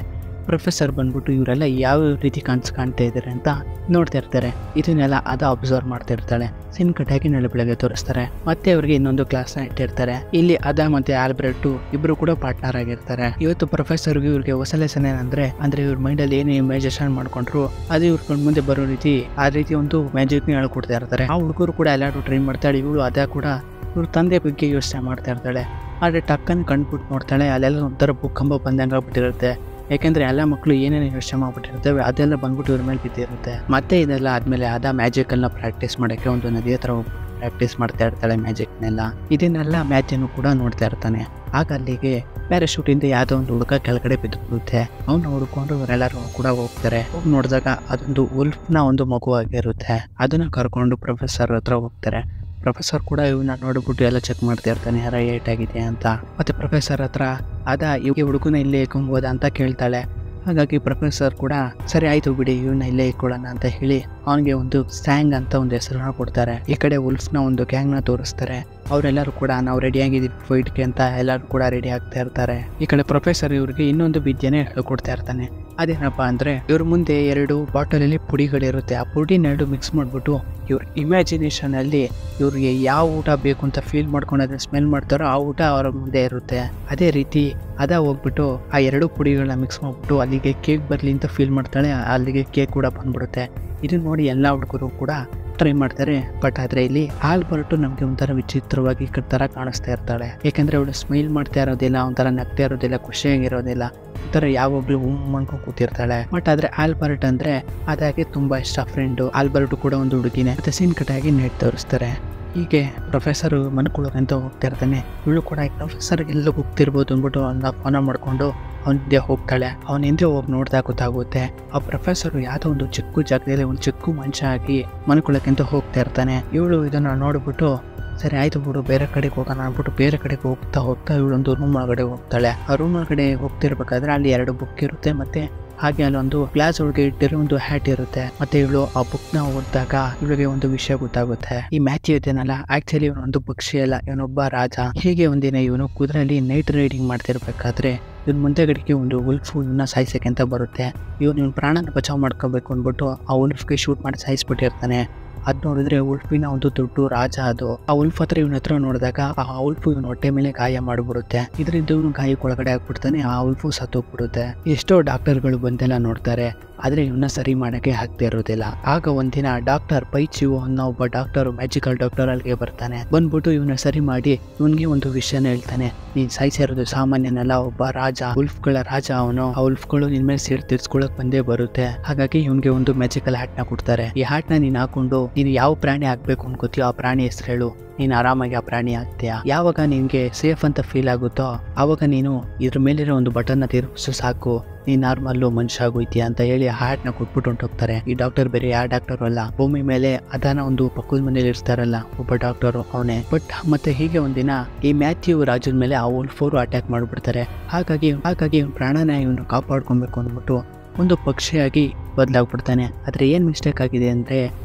ಪ್ರೊಫೆಸರ್ ಬಂದ್ಬಿಟ್ಟು ಇವರೆಲ್ಲ ಯಾವ ರೀತಿ ಕಾಣ್ತಾ ಇದ್ದಾರೆ ಅಂತ ನೋಡ್ತಾ ಇರ್ತಾರೆ. ಇದನ್ನೆಲ್ಲ ಅಬ್ಸರ್ವ್ ಮಾಡ್ತಾ ಇರ್ತಾಳೆ. ಸಿನ್ ಕಟ್ಟಾಗಿ ನಾಳೆ ಬೆಳಗ್ಗೆ ತೋರಿಸ್ತಾರೆ. ಮತ್ತೆ ಅವ್ರಿಗೆ ಇನ್ನೊಂದು ಕ್ಲಾಸ್ನ ಇಟ್ಟಿರ್ತಾರೆ. ಇಲ್ಲಿ ಮತ್ತೆ ಆಲ್ಬರ್ಟ್ ಇಬ್ರು ಕೂಡ ಪಾರ್ಟ್ನರ್ ಆಗಿರ್ತಾರೆ. ಇವತ್ತು ಪ್ರೊಫೆಸರ್ಗೆ ಇವ್ರಿಗೆ ಹೊಸ ಲೆಸನ್ ಏನಂದ್ರೆ ಇವ್ರ ಮೈಂಡ್ ಅಲ್ಲಿ ಏನು ಇಮ್ಯಾಜಿನೇಷನ್ ಮಾಡ್ಕೊಂಡ್ರು ಅದು ಇವ್ರ ಕಣ್ ಮುಂದೆ ಬರೋ ರೀತಿ ಆ ರೀತಿ ಒಂದು ಮ್ಯಾಜಿಕ್ ನ ಹೇಳ್ಕೊಡ್ತಾ ಇರ್ತಾರೆ. ಆ ಹುಡುಗರು ಕೂಡ ಎಲ್ಲರೂ ಟ್ರೈ ಮಾಡ್ತಾಳೆ. ಇವಳು ಕೂಡ ಇವ್ರ ತಂದೆ ಬಗ್ಗೆ ಯೋಚನೆ ಮಾಡ್ತಾ ಇರ್ತಾಳೆ. ಆದ್ರೆ ಟಕ್ಕನ್ ಕಂಡ್ಬಿಟ್ಟು ನೋಡ್ತಾಳೆ, ಅಲ್ಲೆಲ್ಲ ಒಂಥರ ಭೂಕಂಪ ಬಂದಂಗೆ ಆಗ್ಬಿಟ್ಟಿರುತ್ತೆ. ಯಾಕೆಂದ್ರೆ ಎಲ್ಲ ಮಕ್ಕಳು ಏನೇನು ಯೋಚನೆ ಮಾಡ್ಬಿಟ್ಟಿರ್ತವೆ ಅದೆಲ್ಲ ಬಂದ್ಬಿಟ್ಟು ಇವ್ರ ಮೇಲೆ ಬಿದ್ದಿರುತ್ತೆ. ಮತ್ತೆ ಇದೆಲ್ಲ ಆದ್ಮೇಲೆ ಮ್ಯಾಜಿಕಲ್ನ ಪ್ರಾಕ್ಟೀಸ್ ಮಾಡೋಕ್ಕೆ ಒಂದು ನದಿ ಹತ್ರ ಪ್ರಾಕ್ಟೀಸ್ ಮಾಡ್ತಾ ಇರ್ತಾಳೆ ಮ್ಯಾಜಿಕ್ನೆಲ್ಲ. ಇದನ್ನೆಲ್ಲ ಮ್ಯಾಥ್ಯೂನು ಕೂಡ ನೋಡ್ತಾ ಇರ್ತಾನೆ. ಆಗ ಅಲ್ಲಿಗೆ ಪ್ಯಾರಾಶೂಟಿಂದ ಯಾವುದೋ ಒಂದು ಹುಡುಗ ಕೆಳಗಡೆ ಬಿದ್ದುಬಿಡುತ್ತೆ. ಅವನ್ನ ಹುಡ್ಕೊಂಡು ಇವರೆಲ್ಲರೂ ಕೂಡ ಹೋಗ್ತಾರೆ. ಹೋಗಿ ನೋಡಿದಾಗ ಅದೊಂದು ವುಲ್ಫ್ನ ಒಂದು ಮಗು ಆಗಿರುತ್ತೆ. ಅದನ್ನ ಕರ್ಕೊಂಡು ಪ್ರೊಫೆಸರ್ ಹತ್ರ ಹೋಗ್ತಾರೆ. ಪ್ರೊಫೆಸರ್ ಕೂಡ ಇವನ್ನ ನೋಡ್ಬಿಟ್ಟು ಎಲ್ಲ ಚೆಕ್ ಮಾಡ್ತಾ ಇರ್ತಾನೆ, ಯಾರ ಏಟ್ ಆಗಿದೆ ಅಂತ. ಮತ್ತೆ ಪ್ರೊಫೆಸರ್ ಹತ್ರ ಈ ಹುಡುಗನ ಇಲ್ಲೇ ಇಕ್ಕೊಂಬೋದ ಅಂತ ಕೇಳ್ತಾಳೆ. ಹಾಗಾಗಿ ಪ್ರೊಫೆಸರ್ ಕೂಡ ಸರಿ ಆಯ್ತು ಬಿಡಿ ಇವನ್ನ ಇಲ್ಲೇ ಇಕ್ಕೊಳ್ಳೋಣ ಅಂತ ಹೇಳಿ ಅವನಿಗೆ ಒಂದು ಸ್ಯಾಂಗ್ ಅಂತ ಒಂದು ಹೆಸರನ್ನ ಕೊಡ್ತಾರೆ. ಈ ಕಡೆ ವುಲ್ಫ್ನ ಒಂದು ಗ್ಯಾಂಗ್ನ ತೋರಿಸ್ತಾರೆ. ಅವರೆಲ್ಲರೂ ಕೂಡ ನಾವು ರೆಡಿ ಆಗಿದ್ದೀವಿ ಫೈಟ್ಗೆ ಅಂತ ಎಲ್ಲರೂ ಕೂಡ ರೆಡಿ ಆಗ್ತಾ ಇರ್ತಾರೆ. ಈ ಕಡೆ ಪ್ರೊಫೆಸರ್ ಇವ್ರಿಗೆ ಇನ್ನೊಂದು ವಿದ್ಯೆನೇ ಹೇಳ್ಕೊಡ್ತಾ ಇರ್ತಾನೆ. ಅದೇನಪ್ಪಾ ಅಂದ್ರೆ ಇವ್ರ ಮುಂದೆ 2 ಬಾಟಲಲ್ಲಿ ಪುಡಿಗಳಿರುತ್ತೆ. ಆ ಪುಡಿನ 2 ಮಿಕ್ಸ್ ಮಾಡ್ಬಿಟ್ಟು ಇವ್ರ ಇಮ್ಯಾಜಿನೇಷನ್ ಅಲ್ಲಿ ಇವ್ರಿಗೆ ಯಾವ ಊಟ ಬೇಕು ಅಂತ ಫೀಲ್ ಮಾಡ್ಕೊಂಡು ಅದನ್ನ ಸ್ಮೆಲ್ ಮಾಡ್ತಾರೋ ಆ ಊಟ ಅವರ ಮುಂದೆ ಇರುತ್ತೆ. ಅದೇ ರೀತಿ ಹೋಗ್ಬಿಟ್ಟು ಆ 2 ಪುಡಿಗಳನ್ನ ಮಿಕ್ಸ್ ಮಾಡ್ಬಿಟ್ಟು ಅಲ್ಲಿಗೆ ಕೇಕ್ ಬರ್ಲಿ ಅಂತ ಫೀಲ್ ಮಾಡ್ತಾಳೆ. ಅಲ್ಲಿಗೆ ಕೇಕ್ ಕೂಡ ಬಂದ್ಬಿಡುತ್ತೆ. ಇದನ್ನ ನೋಡಿ ಎಲ್ಲ ಹುಡುಗರು ಕೂಡ ಟ್ರೈ ಮಾಡ್ತಾರೆ. ಬಟ್ ಆದ್ರೆ ಇಲ್ಲಿ ಆಲ್ಬರ್ಟ್ ನಮ್ಗೆ ಒಂಥರ ವಿಚಿತ್ರವಾಗಿ ತರ ಕಾಣಿಸ್ತಾ ಇರ್ತಾಳೆ. ಯಾಕಂದ್ರೆ ಅವಳು ಸ್ಮೈಲ್ ಮಾಡ್ತಾ ಇರೋದಿಲ್ಲ, ಒಂಥರ ನಗ್ತಾ ಇರೋದಿಲ್ಲ, ಖುಷಿಯಾಗಿರೋದಿಲ್ಲ, ಒಂಥರ ಯಾವಾಗ್ಲೂ ಮಾಡ್ಕೊಂಡು ಕೂತಿರ್ತಾಳೆ. ಬಟ್ ಆದ್ರೆ ಆಲ್ಬರ್ಟ್ ಅಂದ್ರೆ ಅದಾಗೆ ತುಂಬಾ ಇಷ್ಟ ಫ್ರೆಂಡು. ಆಲ್ಬರ್ಟ್ ಕೂಡ ಒಂದು ಹುಡುಗಿನೇ. ಮತ್ತೆ ಸೀನ್ ಕಟ್ಟಾಗಿ ನೆಟ್ ತೋರಿಸ್ತಾರೆ. ಹೀಗೆ ಪ್ರೊಫೆಸರ್ ಮನ್ಕೊಳ್ಳೋದಂತ ಹೋಗ್ತಾ ಇರ್ತಾನೆ. ಇವಳು ಕೂಡ ಪ್ರೊಫೆಸರ್ ಎಲ್ಲ ಹೋಗ್ತಿರ್ಬೋದು ಅಂದ್ಬಿಟ್ಟು ಅವನ್ನ ಫೋನ ಮಾಡ್ಕೊಂಡು ಅವನ ಹಿಂದೆ ಹೋಗ್ತಾಳೆ. ಅವನ ಹಿಂದೆ ಹೋಗಿ ನೋಡ್ದಾಗ ಗೊತ್ತಾಗುತ್ತೆ ಆ ಪ್ರೊಫೆಸರ್ ಯಾವುದೋ ಒಂದು ಚಿಕ್ಕ ಜಾಗದಲ್ಲಿ ಒಂದು ಚಿಕ್ಕ ಮನುಷ್ಯ ಆಗಿ ಮನ್ಕೊಳ್ಳೋಕ್ಕಿಂತ ಹೋಗ್ತಾ ಇರ್ತಾನೆ. ಇವಳು ಇದನ್ನ ನೋಡ್ಬಿಟ್ಟು ಸರಿ ಆಯ್ತು ಬಿಡು ಬೇರೆ ಕಡೆಗೆ ಹೋಗೋಣ ಅಂದ್ಬಿಟ್ಟು ಬೇರೆ ಕಡೆಗೆ ಹೋಗ್ತಾ ಇವಳೊಂದು ರೂಮ್ ಒಳಗಡೆ ಹೋಗ್ತಾಳೆ. ಆ ರೂಮ್ ಒಳಗಡೆ ಹೋಗ್ತಿರ್ಬೇಕಾದ್ರೆ ಅಲ್ಲಿ 2 ಬುಕ್ ಇರುತ್ತೆ. ಮತ್ತೆ ಹಾಗೆ ಅಲ್ಲೊಂದು ಗ್ಲಾಸ್ ಒಳಗೆ ಇಟ್ಟಿರೋ ಒಂದು ಹ್ಯಾಟ್ ಇರುತ್ತೆ. ಮತ್ತೆ ಇವಳು ಆ ಬುಕ್ ನ ಓದಿದಾಗ ಇವಳಿಗೆ ಒಂದು ವಿಷಯ ಗೊತ್ತಾಗುತ್ತೆ. ಈ ಮ್ಯಾಥ್ಯೂ ಇದನ್ನಲ್ಲ ಆಕ್ಚುಲಿ ಇವನೊಂದು ಪಕ್ಷಿ ಅಲ್ಲ, ಇವನೊಬ್ಬ ರಾಜ. ಹೀಗೆ ಒಂದಿನ ಇವನು ಕುದುರೆಯಲ್ಲಿ ನೈಟ್ ರೈಡಿಂಗ್ ಮಾಡ್ತಿರ್ಬೇಕಾದ್ರೆ ಇವನ್ ಮುಂದೆಗಡೆಗೆ ಒಂದು ವುಲ್ಫ್ ಇವನ್ನ ಸಾಯಿಸಕ್ಕೆ ಅಂತ ಬರುತ್ತೆ. ಇವನ್ ಪ್ರಾಣನ ಬಚಾವ್ ಮಾಡ್ಕೋಬೇಕು ಅಂದ್ಬಿಟ್ಟು ಆ ವುಲ್ಫ್ಗೆ ಶೂಟ್ ಮಾಡಿ ಸಾಯಿಸ್ಬಿಟ್ಟಿರ್ತಾನೆ. ಅದ್ ನೋಡಿದ್ರೆ ವುಲ್ಫಿನ ಒಂದು ದೊಡ್ಡ ರಾಜ ಅದು. ಆ ವುಲ್ಫ್ ಇವನ ಹತ್ರ ನೋಡಿದಾಗ ಆ ವುಲ್ಫ್ ಇವನ ಹೊಟ್ಟೆ ಮೇಲೆ ಗಾಯ ಮಾಡ್ಬಿಡುತ್ತೆ. ಇದರಿಂದ ಇವನು ಗಾಯಕ್ಕೊಳಗಡೆ ಆಗ್ಬಿಡ್ತಾನೆ. ಆ ವುಲ್ಫು ಸತ್ತೋಗ್ಬಿಡುತ್ತೆ. ಎಷ್ಟೋ ಡಾಕ್ಟರ್ಗಳು ಬಂದೆಲ್ಲ ನೋಡ್ತಾರೆ. ಆದ್ರೆ ಇವನ್ನ ಸರಿ ಮಾಡಕ್ಕೆ ಆಗ್ತಾ ಇರೋದಿಲ್ಲ. ಆಗ ಒಂದಿನ ಡಾಕ್ಟರ್ ಪೈಚಿವು ಅನ್ನೋ ಒಬ್ಬ ಡಾಕ್ಟರ್, ಮ್ಯಾಜಿಕಲ್ ಡಾಕ್ಟರ್ ಅಲ್ಲಿಗೆ ಬರ್ತಾನೆ. ಬಂದ್ಬಿಟ್ಟು ಇವನ್ನ ಸರಿ ಮಾಡಿ ಇವನ್ಗೆ ಒಂದು ವಿಷಯನ ಹೇಳ್ತಾನೆ. ನೀನ್ ಸಾಯಿಸಿರೋದು ಸಾಮಾನ್ಯನಲ್ಲ, ಒಬ್ಬ ರಾಜ, ಉಲ್ಫ್ಗಳ ರಾಜ ಅವನು. ಆ ಉಲ್ಫ್ಗಳು ನಿನ್ ಮೇಲೆ ಸೇರ್ ತೀರ್ಸ್ಕೊಳಕ್ ಬಂದೇ ಬರುತ್ತೆ. ಹಾಗಾಗಿ ಇವನ್ಗೆ ಒಂದು ಮ್ಯಾಜಿಕಲ್ ಹ್ಯಾಟ್ ನ ಕೊಡ್ತಾರೆ. ಈ ಹ್ಯಾಟ್ ನ ನೀನ್ ಹಾಕೊಂಡು ನೀನು ಯಾವ ಪ್ರಾಣಿ ಆಗ್ಬೇಕು ಅನ್ಕೋತೀಯೋ ಆ ಪ್ರಾಣಿ ಹೆಸರು ಹೇಳು, ನೀನ್ ಆರಾಮಾಗಿ ಆ ಪ್ರಾಣಿ ಆಗ್ತೀಯಾ. ಯಾವಾಗ ನಿನ್ಗೆ ಸೇಫ್ ಅಂತ ಫೀಲ್ ಆಗುತ್ತೋ ಆವಾಗ ನೀನು ಇದ್ರ ಮೇಲಿರೋ ಒಂದು ಬಟನ್ ನ ತಿರುಗಿಸು ಸಾಕು, ನೀನ್ ನಾರ್ಮಲ್ಲು ಮನುಷ್ಯ ಆಗೋಯ್ತೀಯ ಅಂತ ಹೇಳಿ ಹ್ಯಾಟ್ ನ ಕೊಟ್ಬಿಟ್ಟು ಹೊಂಟೋಗ್ತಾರೆ. ಈ ಡಾಕ್ಟರ್ ಬೇರೆ ಯಾವ ಡಾಕ್ಟರ್ ಅಲ್ಲ, ಭೂಮಿ ಮೇಲೆ ಅದಾನ ಒಂದು ಪಕ್ಕದ ಮನೇಲಿ ಇರ್ತಾರಲ್ಲ ಒಬ್ಬ ಡಾಕ್ಟರ್ ಅವನೇ. ಬಟ್ ಮತ್ತೆ ಹೀಗೆ ಒಂದಿನ ಈ ಮ್ಯಾಥ್ಯೂ ರಾಜನ ಮೇಲೆ ಆ ಉಲ್ಫೋರು ಅಟ್ಯಾಕ್ ಮಾಡ್ಬಿಡ್ತಾರೆ. ಹಾಗಾಗಿ ಇವನ್ ಪ್ರಾಣನ ಇವನು ಕಾಪಾಡ್ಕೊಬೇಕು ಅಂದ್ಬಿಟ್ಟು ಒಂದು ಪಕ್ಷಿಯಾಗಿ ಬದಲಾಗ್ಬಿಡ್ತಾನೆ. ಆದ್ರೆ ಏನ್ ಮಿಸ್ಟೇಕ್ ಆಗಿದೆ ಅಂದ್ರೆ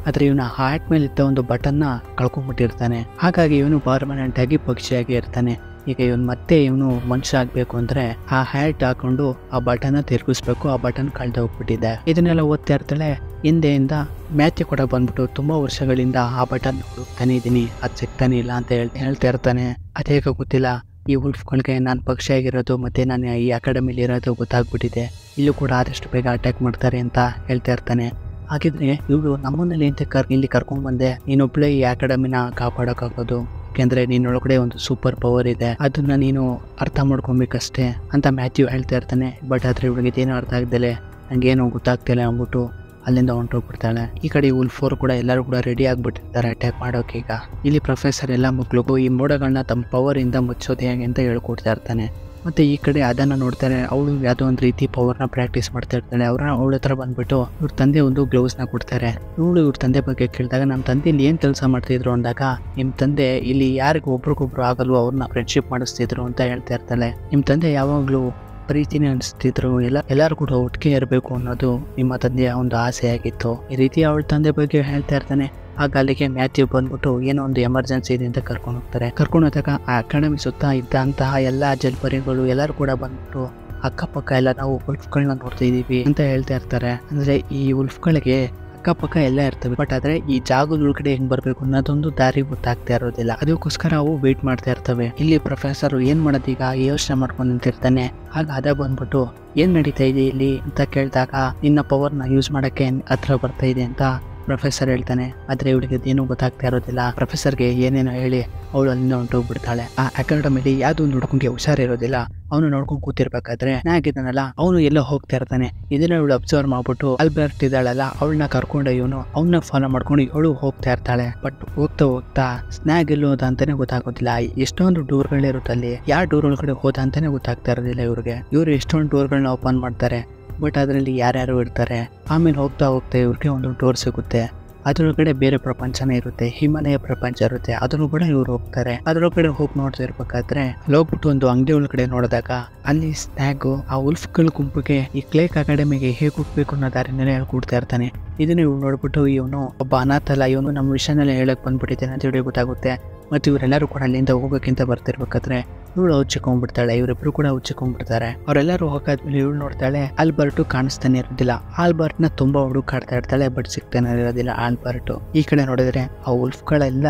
ಇವನ ಹಾರ್ಟ್ ಮೇಲೆ ಇದ್ದ ಒಂದು ಬಟನ್ ನ ಕಳ್ಕೊಂಡ್ಬಿಟ್ಟಿರ್ತಾನೆ. ಹಾಗಾಗಿ ಇವನು ಪರ್ಮನೆಂಟ್ ಆಗಿ ಪಕ್ಷಿಯಾಗಿ ಇರ್ತಾನೆ. ಈಗ ಮತ್ತೆ ಇವನು ಮನುಷ್ಯ ಆಗ್ಬೇಕು ಅಂದ್ರೆ ಆ ಹ್ಯಾಟ್ ಹಾಕೊಂಡು ಆ ಬಟನ್ ತಿರುಗಿಸ್ಬೇಕು. ಆ ಬಟನ್ ಕಳ್ದ ಹೋಗ್ಬಿಟ್ಟಿದೆ. ಇದನ್ನೆಲ್ಲ ಓದ್ತಾ ಇರ್ತಾಳೆ. ಹಿಂದೆಯಿಂದ ಮ್ಯಾಥ್ಯೂ ಕೂಡ ಬಂದ್ಬಿಟ್ಟು ತುಂಬಾ ವರ್ಷಗಳಿಂದ ಆ ಬಟನ್ ಹುಡುಕ್ತಾನೆ ಇದೀನಿ, ಅದ್ ಸಿಗ್ತಾನೆ ಇಲ್ಲ ಅಂತ ಹೇಳ್ತಾ ಇರ್ತಾನೆ. ಅದೇಗ ಗೊತ್ತಿಲ್ಲ, ಈ ಉಲ್ಫ್ಗಳಿಗೆ ನಾನು ಪಕ್ಷಿಯಾಗಿರೋದು ಮತ್ತೆ ನಾನು ಈ ಅಕಾಡೆಮಿಲಿ ಇರೋದು ಗೊತ್ತಾಗ್ಬಿಟ್ಟಿದೆ, ಇಲ್ಲೂ ಕೂಡ ಆದಷ್ಟು ಬೇಗ ಅಟ್ಯಾಕ್ ಮಾಡ್ತಾರೆ ಅಂತ ಹೇಳ್ತಾ ಇರ್ತಾನೆ. ಹಾಗಿದ್ರೆ ಇವ್ರು ನಮ್ಮನ್ನಲ್ಲಿ ಇಲ್ಲಿ ಕರ್ಕೊಂಡ್ ಬಂದೆ, ನೀನೊಬ್ಳೆ ಈ ಅಕಾಡೆಮಿನ ಕಾಪಾಡೋಕ್ಕಾಗೋದು, ಯಾಕೆಂದ್ರೆ ನೀನೊಳಗಡೆ ಒಂದು ಸೂಪರ್ ಪವರ್ ಇದೆ, ಅದನ್ನ ನೀನು ಅರ್ಥ ಮಾಡ್ಕೊಬೇಕಷ್ಟೇ ಅಂತ ಮ್ಯಾಥ್ಯೂ ಹೇಳ್ತಾ ಇರ್ತಾನೆ. ಬಟ್ ಆದ್ರೆ ಇವಳಿಗೆ ಇದೇನು ಅರ್ಥ ಆಗ್ದಲೆ ನಂಗೇನು ಗೊತ್ತಾಗ್ತಿಲ್ಲ ಅಂದ್ಬಿಟ್ಟು ಅಲ್ಲಿಂದ ಹೊಂಟೋಗ್ಬಿಡ್ತಾಳೆ. ಈ ಕಡೆ ಉಲ್ಫೋರು ಕೂಡ ಎಲ್ಲರೂ ಕೂಡ ರೆಡಿ ಆಗ್ಬಿಟ್ಟಿರ್ತಾರೆ ಅಟ್ಯಾಕ್ ಮಾಡೋಕೆ. ಈಗ ಇಲ್ಲಿ ಪ್ರೊಫೆಸರ್ ಎಲ್ಲ ಮಕ್ಳಿಗೂ ಈ ಮೋಡಗಳನ್ನ ತಮ್ಮ ಪವರ್ ಇಂದ ಮುಚ್ಚೋದು ಹೇಗೆ ಅಂತ ಹೇಳ್ಕೊಡ್ತಾ ಇರ್ತಾನೆ. ಮತ್ತೆ ಈ ಕಡೆ ಅದನ್ನ ನೋಡ್ತಾರೆ, ಅವಳು ಯಾವುದೋ ಒಂದು ರೀತಿ ಪವರ್ನ ಪ್ರಾಕ್ಟೀಸ್ ಮಾಡ್ತಾ ಇರ್ತಾಳೆ. ಅವಳ ಹತ್ರ ಬಂದ್ಬಿಟ್ಟು ಇವ್ರ ತಂದೆ ಒಂದು ಗ್ಲೌಸ್ ನ ಕೊಡ್ತಾರೆ. ಇವ್ರ ತಂದೆ ಬಗ್ಗೆ ಕೇಳಿದಾಗ ನಮ್ಮ ತಂದೆ ಇಲ್ಲಿ ಏನ್ ಕೆಲಸ ಮಾಡ್ತಿದ್ರು ಅಂದಾಗ, ನಿಮ್ ತಂದೆ ಇಲ್ಲಿ ಯಾರಿಗೂ ಒಬ್ರಿಗೊಬ್ರು ಆಗಲ್ವೋ ಅವ್ರನ್ನ ಫ್ರೆಂಡ್ಶಿಪ್ ಮಾಡಿಸ್ತಿದ್ರು ಅಂತ ಹೇಳ್ತಾ ಇರ್ತಾಳೆ. ನಿಮ್ ತಂದೆ ಯಾವಾಗ್ಲೂ ಪ್ರೀತಿನೇ ಅನಿಸ್ತಿದ್ರು, ಎಲ್ಲರೂ ಕೂಡ ಒಟ್ಟಿಗೆ ಇರಬೇಕು ಅನ್ನೋದು ನಿಮ್ಮ ತಂದೆಯ ಒಂದು ಆಸೆ ಆಗಿತ್ತು. ಈ ರೀತಿ ಅವಳ ತಂದೆ ಬಗ್ಗೆ ಹೇಳ್ತಾ ಇರ್ತಾನೆ. ಆಗ ಅಲ್ಲಿಗೆ ಮ್ಯಾಥ್ಯೂ ಬಂದ್ಬಿಟ್ಟು ಏನೋ ಒಂದು ಎಮರ್ಜೆನ್ಸಿ ಇದೆ ಅಂತ ಕರ್ಕೊಂಡು ಹೋದಾಗ ಆ ಅಕಾಡೆಮಿ ಸುತ್ತ ಇದ್ದಂತಹ ಎಲ್ಲಾ ಜಲ್ಪರಿಗಳು ಎಲ್ಲರೂ ಕೂಡ ಬಂದ್ಬಿಟ್ಟು ಅಕ್ಕಪಕ್ಕ ಎಲ್ಲ ನಾವು ಉಲ್ಫ್ಗಳನ್ನ ನೋಡ್ತಾ ಇದೀವಿ ಅಂತ ಹೇಳ್ತಾ ಇರ್ತಾರೆ. ಅಂದ್ರೆ ಈ ಉಲ್ಫ್ಗಳಿಗೆ ಅಕ್ಕಪಕ್ಕ ಎಲ್ಲ ಇರ್ತವೆ, ಬಟ್ ಆದ್ರೆ ಈ ಜಾಗದ ಒಳಗಡೆ ಹೆಂಗ್ ಬರ್ಬೇಕು ಅನ್ನೋದೊಂದು ದಾರಿ ಗೊತ್ತಾಗ್ತಾ ಇರೋದಿಲ್ಲ. ಅದಕ್ಕೋಸ್ಕರ ಅವು ವೇಟ್ ಮಾಡ್ತಾ ಇರ್ತವೆ. ಇಲ್ಲಿ ಪ್ರೊಫೆಸರ್ ಏನ್ ಮಾಡೋದೀಗ ಯೋಚನೆ ಮಾಡ್ಕೊಂಡು ನಿಂತಿರ್ತಾನೆ. ಆಗ ಅದ ಬಂದ್ಬಿಟ್ಟು ಏನ್ ನಡೀತಾ ಇದೆ ಇಲ್ಲಿ ಅಂತ ಕೇಳಿದಾಗ, ನಿನ್ನ ಪವರ್ನ ಯೂಸ್ ಮಾಡಕ್ಕೆ ಹತ್ರ ಬರ್ತಾ ಇದೆ ಅಂತ ಪ್ರೊಫೆಸರ್ ಹೇಳ್ತಾನೆ. ಆದ್ರೆ ಇವಳಿಗೆ ಅದೇನು ಗೊತ್ತಾಗ್ತಾ ಇರೋದಿಲ್ಲ. ಪ್ರೊಫೆಸರ್ಗೆ ಏನೇನೋ ಹೇಳಿ ಅವಳು ಅಲ್ಲಿಂದ ಹೊಂಟೋಗ್ಬಿಡ್ತಾಳೆ. ಆ ಅಕಾಡೆಮಿಲಿ ಯಾವ್ದು ನೋಡ್ಕೊಂಡ್ಗೆ ಹುಷಾರಿರೋದಿಲ್ಲ. ಅವನು ನೋಡ್ಕೊಂಡು ಕೂತಿರ್ಬೇಕಾದ್ರೆ ಆಗಿದ್ದಾನಲ್ಲ ಅವನು ಎಲ್ಲೋ ಹೋಗ್ತಾ ಇರ್ತಾನೆ. ಇದನ್ನ ಇವಳು ಅಬ್ಸರ್ವ್ ಮಾಡ್ಬಿಟ್ಟು ಆಲ್ಬರ್ಟ್ ಇದ್ದಾಳಲ್ಲ ಅವಳನ್ನ ಕರ್ಕೊಂಡು ಇವನು ಅವನ್ನ ಫಾಲೋ ಮಾಡ್ಕೊಂಡು ಇವಳು ಹೋಗ್ತಾ ಇರ್ತಾಳೆ. ಬಟ್ ಹೋಗ್ತಾ ಸ್ನ್ಯಾಗ್ ಎಲ್ಲೋ ಹೋದ ಅಂತಾನೆ ಗೊತ್ತಾಗೋದಿಲ್ಲ. ಎಷ್ಟೊಂದು ಡೋರ್ಗಳಿರುತ್ತೆ ಅಲ್ಲಿ, ಯಾವ ಡೋರ್ ಒಳಗಡೆ ಹೋದ ಅಂತಾನೆ ಗೊತ್ತಾಗ್ತಾ ಇರೋದಿಲ್ಲ ಇವ್ರಿಗೆ. ಇವ್ರು ಎಷ್ಟೊಂದು ಡೋರ್ಗಳನ್ನ ಓಪನ್ ಮಾಡ್ತಾರೆ, ಬಟ್ ಅದರಲ್ಲಿ ಯಾರ್ಯಾರು ಇರ್ತಾರೆ. ಆಮೇಲೆ ಹೋಗ್ತಾ ಇವ್ರಿಗೆ ಒಂದು ಡೋರ್ ಸಿಗುತ್ತೆ. ಅದ್ರೊಳಗಡೆ ಬೇರೆ ಪ್ರಪಂಚನೇ ಇರುತ್ತೆ, ಹಿಮಾಲಯ ಪ್ರಪಂಚ ಇರುತ್ತೆ. ಅದ್ರೂ ಕೂಡ ಇವ್ರು ಹೋಗ್ತಾರೆ. ಅದ್ರೊಳಗಡೆ ಹೋಗಿ ನೋಡ್ತಾ ಇರ್ಬೇಕಾದ್ರೆ ಹೋಗ್ಬಿಟ್ಟು ಒಂದು ಅಂಗಡಿ ಒಳಗಡೆ ನೋಡಿದಾಗ ಅಲ್ಲಿ ಸ್ನ್ಯಾಗು ಆ ಉಲ್ಫ್ಗಳ ಗುಂಪಿಗೆ ಈ ಕ್ಲೇಕ್ ಅಕಾಡೆಮಿಗೆ ಹೇಗೆ ಹೋಗ್ಬೇಕು ಅನ್ನೋ ದಾರಿನೇ ಹೇಳ್ಕೊಡ್ತಾ ಇರ್ತಾನೆ. ಇದನ್ನ ಇವ್ರು ನೋಡ್ಬಿಟ್ಟು ಇವನು ಒಬ್ಬ ಅನಾಥಲ್ಲ, ಇವನು ನಮ್ಮ ವಿಷಯನೆಲ್ಲ ಹೇಳಕ್ ಬಂದ್ಬಿಟ್ಟಿದ್ದಾನೆ ಅಂತ ಹೇಳಿ ಗೊತ್ತಾಗುತ್ತೆ. ಮತ್ತು ಇವರೆಲ್ಲರೂ ಕೂಡ ಅಲ್ಲಿಂದ ಹೋಗೋಕ್ಕಿಂತ ಬರ್ತಿರ್ಬೇಕಾದ್ರೆ ಇವಳು ಹುಚ್ಚಿಕೊಂಡ್ಬಿಡ್ತಾಳೆ. ಇವರಿಬ್ರು ಕೂಡ ಹುಚ್ಚಿಕೊಂಡ್ಬಿಡ್ತಾರೆ. ಅವರೆಲ್ಲರೂ ಹೋಗಾದ್ಮೇಲೆ ಇವಳು ನೋಡ್ತಾಳೆ, ಆಲ್ಬರ್ಟು ಕಾಣಿಸ್ತಾನೆ ಇರೋದಿಲ್ಲ. ಆಲ್ಬರ್ಟ್ ನ ತುಂಬಾ ಹುಡುಕಾಡ್ತಾ ಇರ್ತಾಳೆ, ಬಟ್ ಸಿಗ್ತಾನೆ ಇರೋದಿಲ್ಲ ಆಲ್ಬರ್ಟು. ಈ ಕಡೆ ನೋಡಿದ್ರೆ ಆ ಉಲ್ಫ್ಗಳೆಲ್ಲ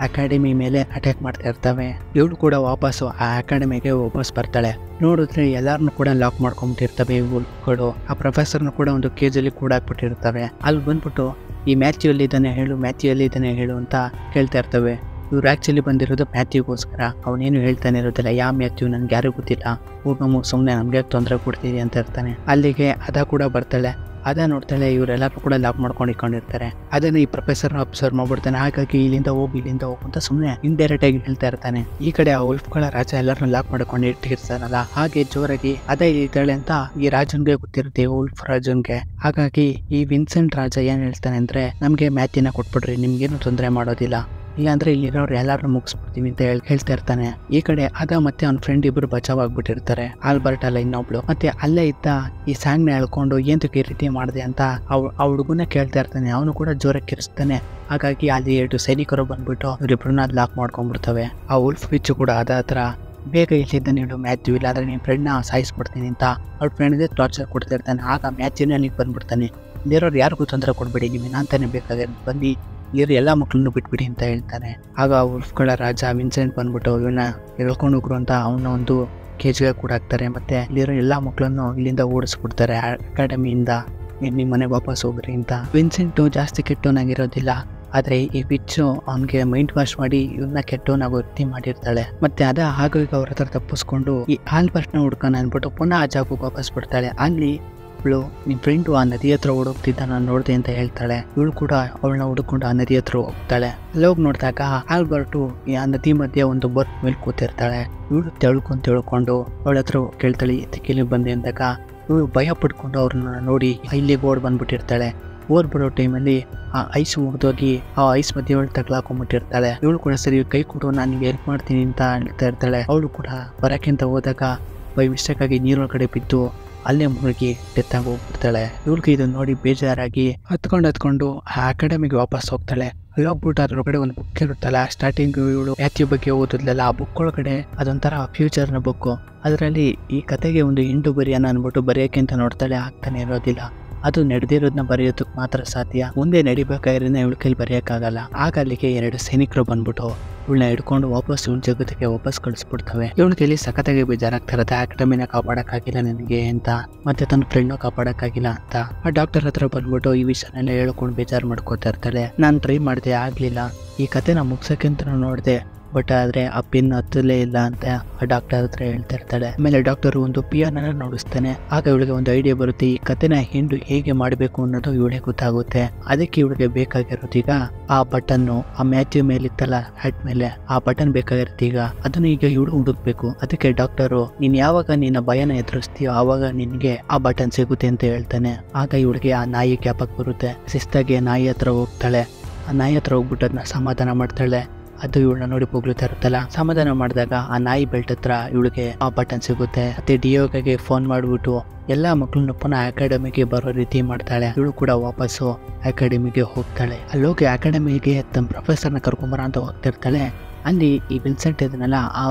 ಅಕಾಡೆಮಿ ಮೇಲೆ ಅಟ್ಯಾಕ್ ಮಾಡ್ತಾ ಇರ್ತವೆ. ಇವಳು ಕೂಡ ವಾಪಸ್ಸು ಆ ಅಕಾಡೆಮಿಗೆ ವಾಪಸ್ ಬರ್ತಾಳೆ. ನೋಡಿದ್ರೆ ಎಲ್ಲಾರನ್ನು ಕೂಡ ಲಾಕ್ ಮಾಡ್ಕೊಂಡ್ಬಿಟ್ಟಿರ್ತವೆ ಉಲ್ಫ್ಗಳು. ಆ ಪ್ರೊಫೆಸರ್ನು ಕೂಡ ಒಂದು ಕೇಜಲ್ಲಿ ಕೂಡ ಹಾಕ್ಬಿಟ್ಟಿರ್ತವೆ. ಅಲ್ಲಿ ಬಂದ್ಬಿಟ್ಟು ಈ ಮ್ಯಾಥ್ಯೂ ಎಲ್ಲಿದ್ದಾನೆ ಹೇಳು ಅಂತ ಕೇಳ್ತಾ ಇರ್ತವೆ. ಇವ್ರು ಆಕ್ಚುಲಿ ಬಂದಿರೋದು ಮ್ಯಾಥ್ಯೂಗೋಸ್ಕರ. ಅವನೇನು ಹೇಳ್ತಾನೆ ಇರೋದಿಲ್ಲ, ಯಾವ ಮ್ಯಾಥ್ಯೂ ನನ್ಗೆ ಯಾರು ಗೊತ್ತಿಲ್ಲ, ಹೋಗಮ್ಮ ಸುಮ್ಮನೆ ನಮ್ಗೆ ತೊಂದರೆ ಕೊಡ್ತೀವಿ ಅಂತ ಇರ್ತಾನೆ. ಅಲ್ಲಿಗೆ ಅದ ಕೂಡ ಬರ್ತಾಳೆ. ಅದ ನೋಡ್ತಾಳೆ, ಇವರೆಲ್ಲರೂ ಕೂಡ ಲಾಕ್ ಮಾಡ್ಕೊಂಡು ಇಟ್ಕೊಂಡಿರ್ತಾರೆ. ಅದನ್ನ ಈ ಪ್ರೊಫೆಸರ್ ಅಬ್ಸರ್ವ್ ಮಾಡ್ಬಿಡ್ತಾನೆ. ಹಾಗಾಗಿ ಇಲ್ಲಿಂದ ಹೋಗು ಅಂತ ಸುಮ್ಮನೆ ಇಂಡೈರೆಕ್ಟ್ ಆಗಿ ಹೇಳ್ತಾ ಇರ್ತಾನೆ. ಈ ಕಡೆ ಆ ಉಲ್ಫ್ಗಳ ರಾಜ ಎಲ್ಲರನ್ನೂ ಲಾಕ್ ಮಾಡ್ಕೊಂಡು ಇಟ್ಟಿರ್ತಾರಲ್ಲ, ಹಾಗೆ ಜೋರಾಗಿ ಅದೇ ಇದ್ದಾಳೆ ಅಂತ ಈ ರಾಜನ್ಗೆ ಗೊತ್ತಿರುತ್ತೆ, ಉಲ್ಫ್ ರಾಜನ್ಗೆ. ಹಾಗಾಗಿ ಈ ವಿನ್ಸೆಂಟ್ ರಾಜ ಏನ್ ಹೇಳ್ತಾನೆ ಅಂದ್ರೆ, ನಮ್ಗೆ ಮ್ಯಾಥ್ಯೂನ ಕೊಟ್ಬಿಡ್ರಿ, ನಿಮ್ಗೇನು ತೊಂದರೆ ಮಾಡೋದಿಲ್ಲ, ಇಲ್ಲಾಂದ್ರೆ ಇಲ್ಲಿರೋರು ಎಲ್ಲಾರು ಮುಗಿಸ್ಬಿಡ್ತೀವಿ ಅಂತ ಹೇಳ್ತಾ ಇರ್ತಾನೆ. ಈ ಕಡೆ ಅದ ಮತ್ತೆ ಅವ್ನ ಫ್ರೆಂಡ್ ಇಬ್ರು ಬಚಾವ್ ಆಗ್ಬಿಟ್ಟಿರ್ತಾರೆ, ಆಲ್ಬರ್ಟ್ ಅಲ್ಲ ಇನ್ನೊಬ್ಳು. ಮತ್ತೆ ಅಲ್ಲೇ ಇದ್ದ ಈ ಸ್ಯಾಂಗ್ ನ ಹೇಳ್ಕೊಂಡು ಏಂತಕ್ಕೆ ಈ ರೀತಿ ಮಾಡಿದೆ ಅಂತ ಆ ಹುಡುಗನ ಕೇಳ್ತಾ ಇರ್ತಾನೆ. ಅವನು ಕೂಡ ಜೋರಾಗಿ ಕಿರಿಸ್ತಾನೆ. ಹಾಗಾಗಿ ಅಲ್ಲಿ 2 ಸೈನಿಕರು ಬಂದ್ಬಿಟ್ಟು ಇವ್ರಿಬ್ರನ್ನ ಲಾಕ್ ಮಾಡ್ಕೊಂಡ್ಬಿಡ್ತವೆ. ಆ ಉಲ್ಫ್ ಬಿಚ್ಚು ಕೂಡ ಅದ ಹತ್ರ ಬೇಗ ಇಲ್ಲಿದ್ದ ನೀನು ಮ್ಯಾಥ್ಯೂ, ಇಲ್ಲಾಂದ್ರೆ ನಿನ್ನ ಫ್ರೆಂಡ್ನ ಸಾಯಿಸ್ಬಿಡ್ತೀನಿ ಅಂತ ಅವ್ರ ಫ್ರೆಂಡ್ಗೆ ಟಾರ್ಚರ್ ಕೊಡ್ತಾ ಇರ್ತಾನೆ. ಆಗ ಮ್ಯಾಥ್ಯೂನ ಅಲ್ಲಿಗೆ ಬಂದ್ಬಿಡ್ತಾನೆ. ಇಲ್ಲಿರೋರು ಯಾರಿಗೂ ತೊಂದರೆ ಕೊಡ್ಬೇಡಿ, ನಿಮಗೆ ಅಂತಾನೆ ಬೇಕಾದ್ರೆ ಬನ್ನಿ, ಇವ್ರು ಎಲ್ಲ ಮಕ್ಕಳನ್ನು ಬಿಟ್ಬಿಡಿ ಅಂತ ಹೇಳ್ತಾನೆ. ಆಗ ಉಲ್ಫ್ಗಳ ರಾಜ ವಿನ್ಸೆಂಟ್ ಬಂದ್ಬಿಟ್ಟು ಇವನ್ನ ಎಳ್ಕೊಂಡು ಹೋಗ್ರು ಅಂತ ಅವನ ಒಂದು ಕೇಜ್ಗೆ ಕೂಡ ಹಾಕ್ತಾರೆ. ಮತ್ತೆ ಇಲ್ಲಿರೋ ಎಲ್ಲಾ ಮಕ್ಕಳನ್ನು ಇಲ್ಲಿಂದ ಓಡಿಸ್ಬಿಡ್ತಾರೆ ಅಕಾಡೆಮಿಯಿಂದ. ನಿಮ್ಮ ಮನೆ ವಾಪಸ್ ಹೋಗ್ರಿ ಅಂತ. ವಿನ್ಸೆಂಟು ಜಾಸ್ತಿ ಕೆಟ್ಟವನಾಗಿರೋದಿಲ್ಲ, ಆದ್ರೆ ಈ ವಿಚ್ಚು ಅವನಿಗೆ ಮೈಂಡ್ ವಾಶ್ ಮಾಡಿ ಇವನ್ನ ಕೆಟ್ಟವನಾಗೋ ರೀತಿ ಮಾಡಿರ್ತಾಳೆ. ಮತ್ತೆ ಆಗ ಈಗ ಅವ್ರ ಹತ್ರ ತಪ್ಪಿಸ್ಕೊಂಡು ಈ ಆಲ್ಬರ್ಟ್ನ ಹುಡ್ಕೋಣ ಅನ್ಬಿಟ್ಟು ಪುನಃ ಆ ಜಾಗಕ್ಕೆ ವಾಪಸ್ ಬರ್ತಾಳೆ. ಅಲ್ಲಿ ಇವಳು ನಿಮ್ ಫ್ರೆಂಡು ಆ ನದಿ ಹತ್ರ ಓಡೋಗ್ತಿದ್ದ ನಾನು ನೋಡ್ದೆ ಅಂತ ಹೇಳ್ತಾಳೆ. ಇವಳು ಕೂಡ ಅವಳನ್ನ ಹುಡುಕೊಂಡು ಆ ನದಿ ಹತ್ರ ಹೋಗ್ತಾಳೆ. ಅಲ್ಲಿ ಹೋಗಿ ನೋಡಿದಾಗ ಆಲ್ಬರ್ಟು ಆ ನದಿ ಮಧ್ಯೆ ಒಂದು ಬೋಟ್ ಮೇಲೆ ಕೂತಿರ್ತಾಳೆ. ಇವಳು ತಿಳ್ಕೊಂಡು ಅವಳ ಹತ್ರ ಕೇಳ್ತಾಳೆ ಎತ್ತಿಗೆ ಬಂದೆ ಅಂದಾಗ ಇವಳು ಭಯ ಪಡ್ಕೊಂಡು ಅವ್ರನ್ನ ನೋಡಿ ಇಲ್ಲಿಗೆ ಓಡ್ ಬಂದ್ಬಿಟ್ಟಿರ್ತಾಳೆ. ಓಡ್ ಬರೋ ಟೈಮಲ್ಲಿ ಆ ಐಸ್ ಮುಗ್ದೋಗಿ ಆ ಐಸ್ ಮಧ್ಯೆ ಅವಳು ತಗ್ಲಾಕೊಂಡ್ಬಿಟ್ಟಿರ್ತಾಳೆ. ಇವಳು ಕೂಡ ಸರಿ ಕೈ ಕೊಡು ನಾನು ನಿಮ್ಗೆ ಹೆಲ್ಪ್ ಮಾಡ್ತೀನಿ ಅಂತ ಹೇಳ್ತಾ ಇರ್ತಾಳೆ. ಅವಳು ಕೂಡ ಬರಕ್ಕಿಂತ ಹೋದಾಗ ಬೈ ಮಿಸ್ಟೇಕ್ ಆಗಿ ನೀರೊಳಗಡೆ ಬಿದ್ದು ಅಲ್ಲೇ ಮುಳುಗಿ ಡೆತ್ ಆಗಿ ಹೋಗ್ಬಿಡ್ತಾಳೆ. ಇವಳಿಗೆ ಇದನ್ನ ನೋಡಿ ಬೇಜಾರಾಗಿ ಹತ್ಕೊಂಡು ಆ ಅಕಾಡೆಮಿಗೆ ವಾಪಸ್ ಹೋಗ್ತಾಳೆ. ಅಲ್ಲಿ ಹೋಗ್ಬಿಟ್ಟು ಅದ್ರೊಳಗಡೆ ಒಂದು ಬುಕ್ ಇರುತ್ತಲ್ಲ, ಸ್ಟಾರ್ಟಿಂಗ್ ಇವಳು ಮ್ಯಾಥ್ಯೂ ಬಗ್ಗೆ ಓದಿದ್ಲಲ್ಲ, ಆ ಬುಕ್ ಒಳಗಡೆ ಅದೊಂಥರ ಫ್ಯೂಚರ್ನ ಬುಕ್ಕು. ಅದರಲ್ಲಿ ಈ ಕತೆಗೆ ಒಂದು ಎಂಟು ಬರೆಯೋಣ ಅನ್ಬಿಟ್ಟು ಬರೆಯೋಕೆ ಅಂತ ನೋಡ್ತಾಳೆ, ಆಗ್ತಾನೆ ಇರೋದಿಲ್ಲ. ಅದು ನಡೆದಿರೋದನ್ನ ಬರೆಯೋದಕ್ಕೆ ಮಾತ್ರ ಸಾಧ್ಯ, ಮುಂದೆ ನಡಿಬೇಕಾಗಿರೋದನ್ನ ಇವಳ ಕೈಲಿ ಬರೆಯೋಕ್ಕಾಗಲ್ಲ. ಆಗ ಅಲ್ಲಿಗೆ 2 ಸೈನಿಕರು ಬಂದ್ಬಿಟ್ಟು ಇವಳನ್ನ ಹಿಡ್ಕೊಂಡು ವಾಪಸ್ ಇವಳ ಜಗತ್ತಿಗೆ ವಾಪಸ್ ಕಳಿಸ್ಬಿಡ್ತವೆ. ಇವಳ ಕೈಲಿ ಸಖತ್ತಾಗಿ ಬೇಜಾರಾಗ್ತಾ ಇರುತ್ತೆ, ಅಕಾಡೆಮಿನ ಕಾಪಾಡೋಕ್ಕಾಗಿಲ್ಲ ನನಗೆ ಅಂತ, ಮತ್ತೆ ತನ್ನ ಫ್ರೆಂಡ್ನ ಕಾಪಾಡೋಕ್ಕಾಗಿಲ್ಲ ಅಂತ. ಆ ಡಾಕ್ಟರ್ ಹತ್ರ ಬಂದ್ಬಿಟ್ಟು ಈ ವಿಷಯನೆಲ್ಲ ಹೇಳ್ಕೊಂಡು ಬೇಜಾರು ಮಾಡ್ಕೋತಾ ಇರ್ತಾಳೆ. ನಾನು ಟ್ರೈ ಮಾಡಿದೆ, ಆಗ್ಲಿಲ್ಲ, ಈ ಕತೆನ ಮುಗ್ಸಕ್ಕೆ ಅಂತ ನೋಡಿದೆ, ಬಟ್ ಆದ್ರೆ ಆ ಪಿನ್ ಹತ್ತಲೇ ಇಲ್ಲ ಅಂತ ಆ ಡಾಕ್ಟರ್ ಹತ್ರ ಹೇಳ್ತಾ ಇರ್ತಾಳೆ. ಆಮೇಲೆ ಡಾಕ್ಟರ್ ಒಂದು ಪಿಯಾನನ್ನ ನೋಡಿಸ್ತಾನೆ. ಆಗ ಇವಳಿಗೆ ಒಂದು ಐಡಿಯಾ ಬರುತ್ತೆ, ಈ ಕತೆನ ಹೆಂಡು ಹೇಗೆ ಮಾಡಬೇಕು ಅನ್ನೋದು ಇವಳಿಗೆ ಗೊತ್ತಾಗುತ್ತೆ. ಅದಕ್ಕೆ ಇವಳಿಗೆ ಬೇಕಾಗಿರೋದು ಈಗ ಆ ಬಟನ್ನು, ಆ ಮ್ಯಾಥ್ಯೂ ಮೇಲೆ ಇತ್ತಲ್ಲ ಹ್ಯಾಟ್ ಮೇಲೆ, ಆ ಬಟನ್ ಬೇಕಾಗಿರುತ್ತೆ. ಈಗ ಅದನ್ನ ಈಗ ಇವಳು ಹುಡುಕ್ಬೇಕು. ಅದಕ್ಕೆ ಡಾಕ್ಟರು ನೀನ್ ಯಾವಾಗ ನಿನ್ನ ಭಯನ ಎದುರಿಸ್ತೀಯೋ ಆವಾಗ ನಿನ್ಗೆ ಆ ಬಟನ್ ಸಿಗುತ್ತೆ ಅಂತ ಹೇಳ್ತಾನೆ. ಆಗ ಇವಳಿಗೆ ಆ ನಾಯಿ ಕ್ಯಾಪಕ್ ಬರುತ್ತೆ. ಶಿಸ್ತಾಗಿ ನಾಯಿ ಹತ್ರ ಹೋಗ್ತಾಳೆ. ಆ ನಾಯಿ ಹತ್ರ ಹೋಗ್ಬಿಟ್ಟು ಅದನ್ನ ಸಮಾಧಾನ ಮಾಡ್ತಾಳೆ. ಅದು ಇವಳನ್ನ ನೋಡಿ ಹೋಗ್ಲುತ್ತಾ ಇರುತ್ತಲ್ಲ. ಸಮಾಧಾನ ಮಾಡಿದಾಗ ಆ ನಾಯಿ ಬೆಲ್ಟ್ ಹತ್ರ ಇವಳಿಗೆ ಆ ಬಟನ್ ಸಿಗುತ್ತೆ. ಮತ್ತೆ ಡಿಯೋಗೆ ಫೋನ್ ಮಾಡ್ಬಿಟ್ಟು ಎಲ್ಲಾ ಮಕ್ಕಳನ್ನ ಪುನಃ ಅಕಾಡೆಮಿಗೆ ಬರೋ ರೀತಿ ಮಾಡ್ತಾಳೆ. ಇವಳು ಕೂಡ ವಾಪಸ್ಸು ಅಕಾಡೆಮಿಗೆ ಹೋಗ್ತಾಳೆ. ಅಲ್ಲಿ ಹೋಗಿ ಅಕಾಡೆಮಿಗೆ ತಮ್ಮ ಪ್ರೊಫೆಸರ್ನ ಕರ್ಕೊಂಬರ ಅಂತ ಹೋಗ್ತಿರ್ತಾಳೆ. ಅಲ್ಲಿ ಈ ವಿನ್ಸೆಂಟ್ ಇದನ್ನೆಲ್ಲ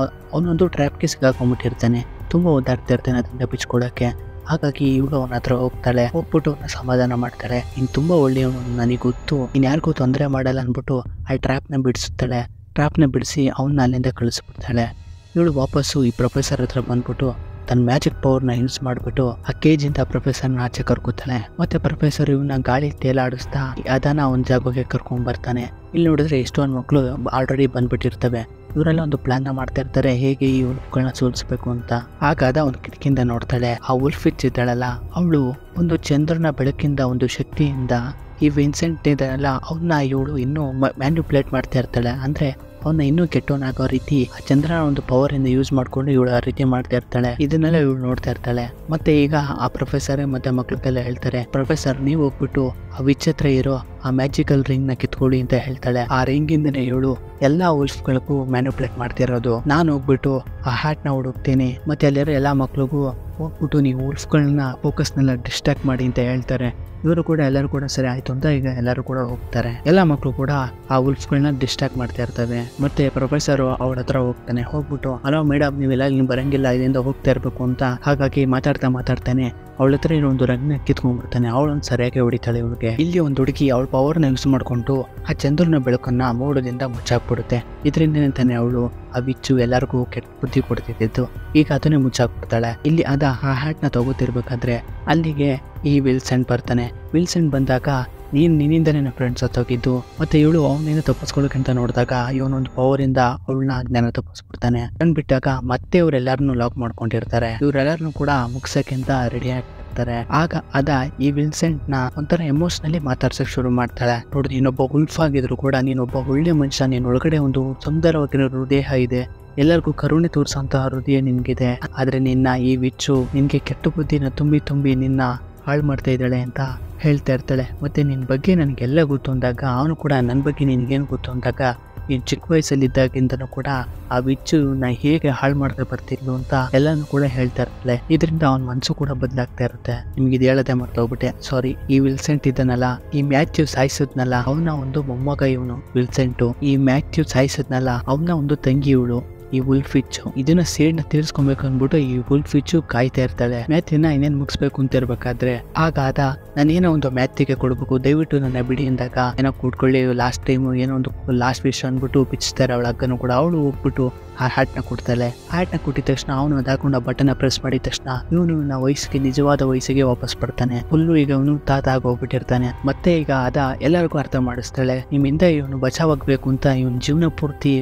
ಅವನೊಂದು ಟ್ರ್ಯಾಪ್ಗೆ ಸಿಗಾಕೊಂಡ್ಬಿಟ್ಟಿರ್ತಾನೆ. ತುಂಬಾ ಓದಾಡ್ತಿರ್ತಾನೆ ಅದನ್ನ ಬಿಚ್ಕೊಳಕ್ಕೆ. ಹಾಗಾಗಿ ಇವಳು ಅವನ ಹತ್ರ ಹೋಗ್ತಾಳೆ. ಹೋಗ್ಬಿಟ್ಟು ಅವನ ಸಮಾಧಾನ ಮಾಡ್ತಾಳೆ. ಇನ್ ತುಂಬಾ ಒಳ್ಳೆಯವನು, ನನಗೆ ಗೊತ್ತು, ಇನ್ ಯಾರಿಗೂ ತೊಂದರೆ ಮಾಡಲ್ಲ ಅನ್ಬಿಟ್ಟು ಆ ಟ್ರ್ಯಾಪ್ನ ಬಿಡಿಸುತ್ತಾಳೆ. ಟ್ರ್ಯಾಪ್ನ ಬಿಡಿಸಿ ಅವನ್ನ ಅಲ್ಲಿಂದ ಕಳಿಸ್ಬಿಡ್ತಾಳೆ. ಇವಳು ವಾಪಸ್ಸು ಈ ಪ್ರೊಫೆಸರ್ ಹತ್ರ ಬಂದ್ಬಿಟ್ಟು ತನ್ನ ಮ್ಯಾಜಿಕ್ ಪವರ್ನ ಯೂಸ್ ಮಾಡಿಬಿಟ್ಟು ಆ ಕೇಜಿಂದ ಪ್ರೊಫೆಸರ್ನ ಆಚೆ ಕರ್ಕೋತಾಳೆ. ಮತ್ತೆ ಪ್ರೊಫೆಸರ್ ಇವನ್ನ ಗಾಳಿ ತೇಲಾಡಿಸ್ತಾ ಅದನ್ನ ಒಂದು ಜಾಗಕ್ಕೆ ಕರ್ಕೊಂಡ್ ಬರ್ತಾನೆ. ಇಲ್ಲಿ ನೋಡಿದ್ರೆ ಎಷ್ಟೊಂದು ಮಕ್ಕಳು ಆಲ್ರೆಡಿ ಬಂದ್ಬಿಟ್ಟಿರ್ತವೆ. ಇವರೆಲ್ಲ ಒಂದು ಪ್ಲಾನ್ ಮಾಡ್ತಾ ಇರ್ತಾರೆ, ಹೇಗೆ ಈ ಉಲ್ಫ್ಗಳನ್ನ ಸೋಲಿಸ್ಬೇಕು ಅಂತ. ಆಗ ಒಂದು ಕಿಟಕಿಯಿಂದ ನೋಡ್ತಾಳೆ. ಆ ಉಲ್ಫ್ ಇದ್ದಾಳಲ್ಲ, ಅವಳು ಒಂದು ಚಂದ್ರನ ಬೆಳಕಿಂದ ಒಂದು ಶಕ್ತಿಯಿಂದ ಈ ವಿನ್ಸೆಂಟ್ ಇದೆಲ್ಲ ಅವನ್ನ ಇವಳು ಇನ್ನೂ ಮ್ಯಾನ್ಯುಪ್ಯುಲೇಟ್ ಮಾಡ್ತಾ ಇರ್ತಾಳೆ. ಅಂದ್ರೆ ಅವನ್ನ ಇನ್ನೂ ಕೆಟ್ಟವನಾಗೋ ರೀತಿ ಆ ಚಂದ್ರನ ಒಂದು ಪವರ್ ಇಂದ ಯೂಸ್ ಮಾಡ್ಕೊಂಡು ಇವಳು ಆ ರೀತಿ ಮಾಡ್ತಾ ಇರ್ತಾಳೆ. ಇದನ್ನೆಲ್ಲ ಇವಳು ನೋಡ್ತಾ ಇರ್ತಾಳೆ. ಮತ್ತೆ ಈಗ ಆ ಪ್ರೊಫೆಸರ್ ಮತ್ತೆ ಮಕ್ಳಿಗೆಲ್ಲ ಹೇಳ್ತಾರೆ, ಪ್ರೊಫೆಸರ್ ನೀವು ಹೋಗ್ಬಿಟ್ಟು ಆ ವಿಚ್ ಹತ್ರ ಇರೋ ಆ ಮ್ಯಾಜಿಕಲ್ ರಿಂಗ್ ನ ಕಿತ್ಕೊಳ್ಳಿ ಅಂತ ಹೇಳ್ತಾಳೆ. ಆ ರಿಂಗ್ ಇಂದನೇ ಇವಳು ಎಲ್ಲಾ ಉಲ್ಫ್ಗಳಿಗೂ ಮ್ಯಾನ್ಯುಪ್ಯುಲೇಟ್ ಮಾಡ್ತಿರೋದು. ನಾನು ಹೋಗ್ಬಿಟ್ಟು ಆ ಹ್ಯಾಟ್ ನ ಹುಡುಕ್ತೀನಿ, ಮತ್ತೆ ಅಲ್ಲಿರೋ ಎಲ್ಲಾ ಮಕ್ಳಿಗೂ ಹೋಗ್ಬಿಟ್ಟು ನೀವು ಉಲ್ಫ್ಗಳನ್ನ ಫೋಕಸ್ನೆಲ್ಲ ಡಿಸ್ಟ್ರಾಕ್ಟ್ ಮಾಡಿ ಅಂತ ಹೇಳ್ತಾರೆ. ಇವರು ಕೂಡ ಎಲ್ಲರೂ ಕೂಡ ಸರಿ ಆಯ್ತು ಅಂತ ಈಗ ಎಲ್ಲರೂ ಕೂಡ ಹೋಗ್ತಾರೆ. ಎಲ್ಲ ಮಕ್ಕಳು ಕೂಡ ಆ ಉಲ್ಫ್ಗಳನ್ನ ಡಿಸ್ಟ್ರಾಕ್ಟ್ ಮಾಡ್ತಾ ಇರ್ತವೆ. ಮತ್ತೆ ಪ್ರೊಫೆಸರ್ ಅವಳ ಹತ್ರ ಹೋಗ್ತಾನೆ. ಹೋಗ್ಬಿಟ್ಟು ಹಲೋ ಮೇಡಮ್, ನೀವೆಲ್ಲ ನೀವು ಬರಂಗಿಲ್ಲ, ಇದರಿಂದ ಹೋಗ್ತಾ ಇರ್ಬೇಕು ಅಂತ. ಹಾಗಾಗಿ ಮಾತಾಡ್ತಾನೆ ಅವಳ ಹತ್ರ ಇರೋ ಒಂದು ರಂಗ್ನ ಕಿತ್ಕೊಂಡ್ಬಿಡ್ತಾನೆ. ಅವಳೊಂದು ಸರಿಯಾಗಿ ಹೊಡಿತಾಳೆ ಇವಳಿಗೆ. ಇಲ್ಲಿ ಒಂದು ಹುಡುಗಿ ಅವಳ ಪವರ್ನ ಯೂಸ್ ಮಾಡ್ಕೊಂಡು ಆ ಚಂದ್ರನ ಬೆಳಕನ್ನ ಮೋಡದಿಂದ ಮುಚ್ಚಾಕ್ಬಿಡುತ್ತೆ. ಇದರಿಂದ ತಾನೆ ಅವಳು ಆ ವಿಚ್ಚು ಎಲ್ಲರಿಗೂ ಕೆಟ್ಟ ಬುದ್ಧಿ ಕೊಡ್ತಿದ್ದು. ಈಗ ಅದನ್ನೇ ಮುಚ್ಚಾಕ್ಬಿಡ್ತಾಳೆ. ಇಲ್ಲಿ ಆ ಹ್ಯಾಟ್ ನ ತಗೋತಿರ್ಬೇಕಾದ್ರೆ ಅಲ್ಲಿಗೆ ಈ ವಿಲ್ಸೆಂಟ್ ಬರ್ತಾನೆ. ವಿಲ್ಸೆಂಟ್ ಬಂದಾಗ ನಿನ್ನಿಂದನೇ ನನ್ನ ಫ್ರೆಂಡ್ಸ್ ಹತ್ತೋಗಿದ್ದು, ಮತ್ತೆ ಇವಳು ಅವನಿಂದ ತಪ್ಪಿಸ್ಕೊಳ್ಳೋಕಂತ ನೋಡಿದಾಗ ಇವನೊಂದು ಪವರ್ ಇಂದ ಅವಳನ್ನ ಜ್ಞಾನ ತಪ್ಪಿಸ್ಬಿಡ್ತಾನೆ. ಬಿಟ್ಟಾಗ ಮತ್ತೆ ಇವರೆಲ್ಲಾರನ್ನು ಲಾಕ್ ಮಾಡ್ಕೊಂಡಿರ್ತಾರೆ. ಇವರೆಲ್ಲರನ್ನು ಕೂಡ ಮುಗ್ಸಕ್ಕಿಂತ ರೆಡಿ ಆಗ್ತಿರ್ತಾರೆ. ಆಗ ಈ ವಿನ್ಸೆಂಟ್ ನ ಒಂಥರ ಎಮೋಷನಲಿ ಮಾತಾಡ್ಸಕ್ ಶುರು ಮಾಡ್ತಾಳೆ. ನೋಡಿ, ನೀನೊಬ್ಬ ಉಲ್ಫ್ ಆಗಿದ್ರು ಕೂಡ ನೀನೊಬ್ಬ ಒಳ್ಳೆ ಮನುಷ್ಯ, ನೀನ್ ಒಳಗಡೆ ಒಂದು ಸುಂದರವಾಗಿರೋ ಹೃದಯ ಇದೆ, ಎಲ್ಲರಿಗೂ ಕರುಣೆ ತೋರಿಸೋಂತಹ ಹೃದಯ ನಿನ್ಗಿದೆ. ಆದ್ರೆ ನಿನ್ನ ಈ ವಿಚ್ಚು ನಿನ್ಗೆ ಕೆಟ್ಟ ಬುದ್ಧಿನ ತುಂಬಿ ನಿನ್ನ ಹಾಳು ಮಾಡ್ತಾ ಇದ್ದಾಳೆ ಅಂತ ಹೇಳ್ತಾ ಇರ್ತಾಳೆ. ಮತ್ತೆ ನಿನ್ ಬಗ್ಗೆ ನನಗೆಲ್ಲ ಗೊತ್ತು ಅಂದಾಗ ಅವನು ಕೂಡ ನನ್ನ ಬಗ್ಗೆ ನಿನ್ಗೇನು ಗೊತ್ತು ಅಂದಾಗ ನೀನ್ ಚಿಕ್ಕ ವಯಸ್ಸಲ್ಲಿದ್ದಾಗಿಂದನೂ ಕೂಡ ಆ ವಿಚ್ಚು ನಾ ಹೇಗೆ ಹಾಳು ಮಾಡ್ತಾ ಬರ್ತಿದ್ಲು ಅಂತ ಎಲ್ಲಾನು ಕೂಡ ಹೇಳ್ತಾ ಇರ್ತಾಳೆ. ಇದರಿಂದ ಅವನ ಮನಸ್ಸು ಕೂಡ ಬದಲಾಗ್ತಾ ಇರುತ್ತೆ. ನಿಮ್ಗೆ ಇದು ಹೇಳದೆ ಮರ್ತೋಗ್ಬಿಟ್ಟೆ, ಸಾರಿ. ಈ ವಿಲ್ಸೆಂಟ್ ಇದನ್ನಲ್ಲ, ಈ ಮ್ಯಾಥ್ಯೂ ಸಾಯಿಸಿದ್ನಲ್ಲ ಅವನ ಒಂದು ಮೊಮ್ಮಗ ಇವನು ವಿಲ್ಸೆಂಟು. ಈ ಮ್ಯಾಥ್ಯೂ ಸಾಯಿಸಿದ್ನಲ್ಲ ಅವನ ಒಂದು ತಂಗಿ ಇವಳು ಈ ಉಲ್ಫಿಚ್ಚು. ಇದನ್ನ ಸೇಡ್ನ ತೀರ್ಸ್ಕೊಬೇಕು ಅಂದ್ಬಿಟ್ಟು ಈ ಉಲ್ಫಿಚ್ಚು ಕಾಯ್ತಾ ಇರ್ತಾಳೆ. ಮ್ಯಾಥ್ಯೂನ ಇನ್ನೇನ್ ಮುಗಿಸ್ಬೇಕು ಅಂತ ಇರ್ಬೇಕಾದ್ರೆ ಆಗ ನಾನೇನೋ ಒಂದು ಮ್ಯಾಥ್ಯೂಗೆ ಕೊಡ್ಬೇಕು, ದಯವಿಟ್ಟು ನನ್ನ ಬಿಡಿ ಅಂದಾಗ ಏನೋ ಕೂಡ್ಕೊಳ್ಳಿ ಲಾಸ್ಟ್ ಟೈಮ್ ಏನೋ ಒಂದು ಲಾಸ್ಟ್ ವಿಷ್ ಅಂದ್ಬಿಟ್ಟು ಬಿಚ್ತಾರೆ ಅವಳ ಅಕ್ಕನು ಕೂಡ. ಅವಳು ಹೋಗ್ಬಿಟ್ಟು ಆ ಹ್ಯಾಟ್ನ ಕೊಡ್ತಾಳೆ. ಹ್ಯಾಟ್ನ ಕೊಟ್ಟಿದ ತಕ್ಷಣ ಅವನು ಅದಾಕೊಂಡು ಬಟನ್ ಪ್ರೆಸ್ ಮಾಡಿದ ತಕ್ಷಣ ಇವನು ವಯಸ್ಸಿಗೆ ನಿಜವಾದ ವಯಸ್ಸಿಗೆ ವಾಪಸ್ ಬರ್ತಾನೆ. ಫುಲ್ಲು ಈಗ ಅವನು ತಾತ ಆಗೋಗ್ಬಿಟ್ಟಿರ್ತಾನೆ. ಮತ್ತೆ ಈಗ ಅದ ಎಲ್ಲರಿಗೂ ಅರ್ಥ ಮಾಡಿಸ್ತಾಳೆ, ನಿಮ್ಮಿಂದ ಇವನು ಬಚಾವಾಗಬೇಕು ಅಂತ ಇವನ್ ಜೀವನ ಪೂರ್ತಿ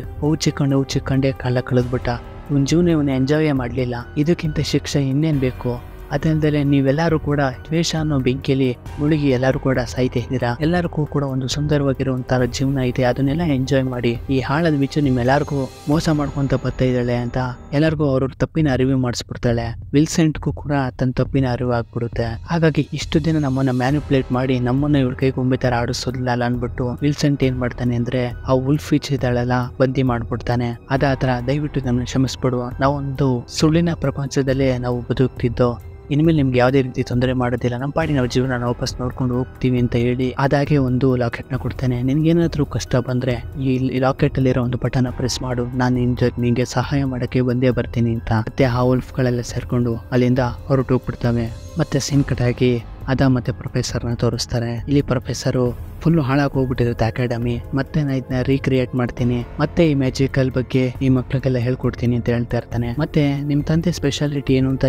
ಚಿಕ್ಕಂಡೇ ಕಾಲ ಕಳೆದ್ಬಿಟ್ಟ. ಇವನ್ ಜೀವನ ಇವನು ಎಂಜಾಯೇ ಮಾಡಲಿಲ್ಲ. ಇದಕ್ಕಿಂತ ಶಿಕ್ಷೆ ಇನ್ನೇನು ಬೇಕು? ಅದಲ್ಲದೆ ನೀವೆಲ್ಲರೂ ಕೂಡ ದ್ವೇಷ ಅನ್ನೋ ಬೆಂಕಿಯಲ್ಲಿ ಮುಳುಗಿ ಎಲ್ಲರೂ ಕೂಡ ಸಾಯ್ತಾ ಇದ್ದೀರಾ. ಎಲ್ಲರಿಗೂ ಕೂಡ ಒಂದು ಸುಂದರವಾಗಿರುವಂತಹ ಜೀವನ ಇದೆ, ಅದನ್ನೆಲ್ಲ ಎಂಜಾಯ್ ಮಾಡಿ. ಈ ಹಾಳದ ಬಿಚ್ಚು ನಿಮ್ಮೆಲ್ಲರಿಗೂ ಮೋಸ ಮಾಡ್ಕೊಂತ ಬರ್ತಾ ಇದ್ದಾಳೆ ಅಂತ ಎಲ್ಲರಿಗೂ ಅವ್ರ ತಪ್ಪಿನ ಅರಿವು ಮಾಡಿಸ್ಬಿಡ್ತಾಳೆ. ವಿಲ್ಸೆಂಟ್ಗೂ ಕೂಡ ತನ್ನ ತಪ್ಪಿನ ಅರಿವು ಆಗ್ಬಿಡುತ್ತೆ. ಹಾಗಾಗಿ ಇಷ್ಟು ದಿನ ನಮ್ಮನ್ನ ಮ್ಯಾನಿಪುಲೇಟ್ ಮಾಡಿ ನಮ್ಮನ್ನ ಇವಳ ಕೈಗೊಂಬೆ ತರ ಆಡಿಸೋದಿಲ್ಲ ಅನ್ಬಿಟ್ಟು ವಿಲ್ಸೆಂಟ್ ಏನ್ ಮಾಡ್ತಾನೆ ಅಂದ್ರೆ ಆ ಉಲ್ಫ್ ಇದ್ದಾಳೆಲ್ಲ ಬಂದಿ ಮಾಡ್ಬಿಡ್ತಾನೆ. ಅದಾತರ ದಯವಿಟ್ಟು ನಮ್ಮನ್ನ ಕ್ಷಮಿಸ್ಬಿಡುವ, ನಾವೊಂದು ಸುಳ್ಳಿನ ಪ್ರಪಂಚದಲ್ಲೇ ನಾವು ಬದುಕ್ತಿದ್ದೋ, ಇನ್ಮೇಲೆ ನಿಮ್ಗೆ ಯಾವುದೇ ರೀತಿ ತೊಂದರೆ ಮಾಡೋದಿಲ್ಲ, ನಮ್ಮ ಪಾಡಿ ನಾವು ಜೀವನ ವಾಪಸ್ ನೋಡ್ಕೊಂಡು ಹೋಗ್ತೀವಿ ಅಂತ ಹೇಳಿ ಅದಾಗೆ ಒಂದು ಲಾಕೆಟ್ನ ಕೊಡ್ತಾನೆ. ನಿನ್ಗೇನಾದ್ರೂ ಕಷ್ಟ ಬಂದ್ರೆ ಈ ಲಾಕೆಟ್ ಅಲ್ಲಿರೋ ಒಂದು ಬಟನ್ ಪ್ರೆಸ್ ಮಾಡು, ನಾನು ನಿಂಗೆ ಸಹಾಯ ಮಾಡಕ್ಕೆ ಬಂದೇ ಬರ್ತೀನಿ ಅಂತ. ಮತ್ತೆ ಆ ಉಲ್ಫ್ಗಳೆಲ್ಲ ಸೇರ್ಕೊಂಡು ಅಲ್ಲಿಂದ ಹೊರಟು ಹೋಗ್ಬಿಡ್ತವೆ. ಮತ್ತೆ ಸೀನ್ ಕಟ್ ಆಗಿ ಅದ ಮತ್ತೆ ಪ್ರೊಫೆಸರ್ನ ತೋರಿಸ್ತಾರೆ. ಇಲ್ಲಿ ಪ್ರೊಫೆಸರು ಫುಲ್ ಹಾಳಾಗಿ ಹೋಗ್ಬಿಟ್ಟಿರುತ್ತೆ ಅಕಾಡೆಮಿ. ಮತ್ತೆ ನಾ ಇದನ್ನ ರೀಕ್ರಿಯೇಟ್ ಮಾಡ್ತೀನಿ, ಮತ್ತೆ ಈ ಮ್ಯಾಜಿಕಲ್ ಬಗ್ಗೆ ಈ ಮಕ್ಳಿಗೆಲ್ಲ ಹೇಳ್ಕೊಡ್ತೀನಿ ಅಂತ ಹೇಳ್ತಾ ಇರ್ತಾನೆ. ಮತ್ತೆ ನಿಮ್ ತಂದೆ ಸ್ಪೆಷಾಲಿಟಿ ಏನು ಅಂತ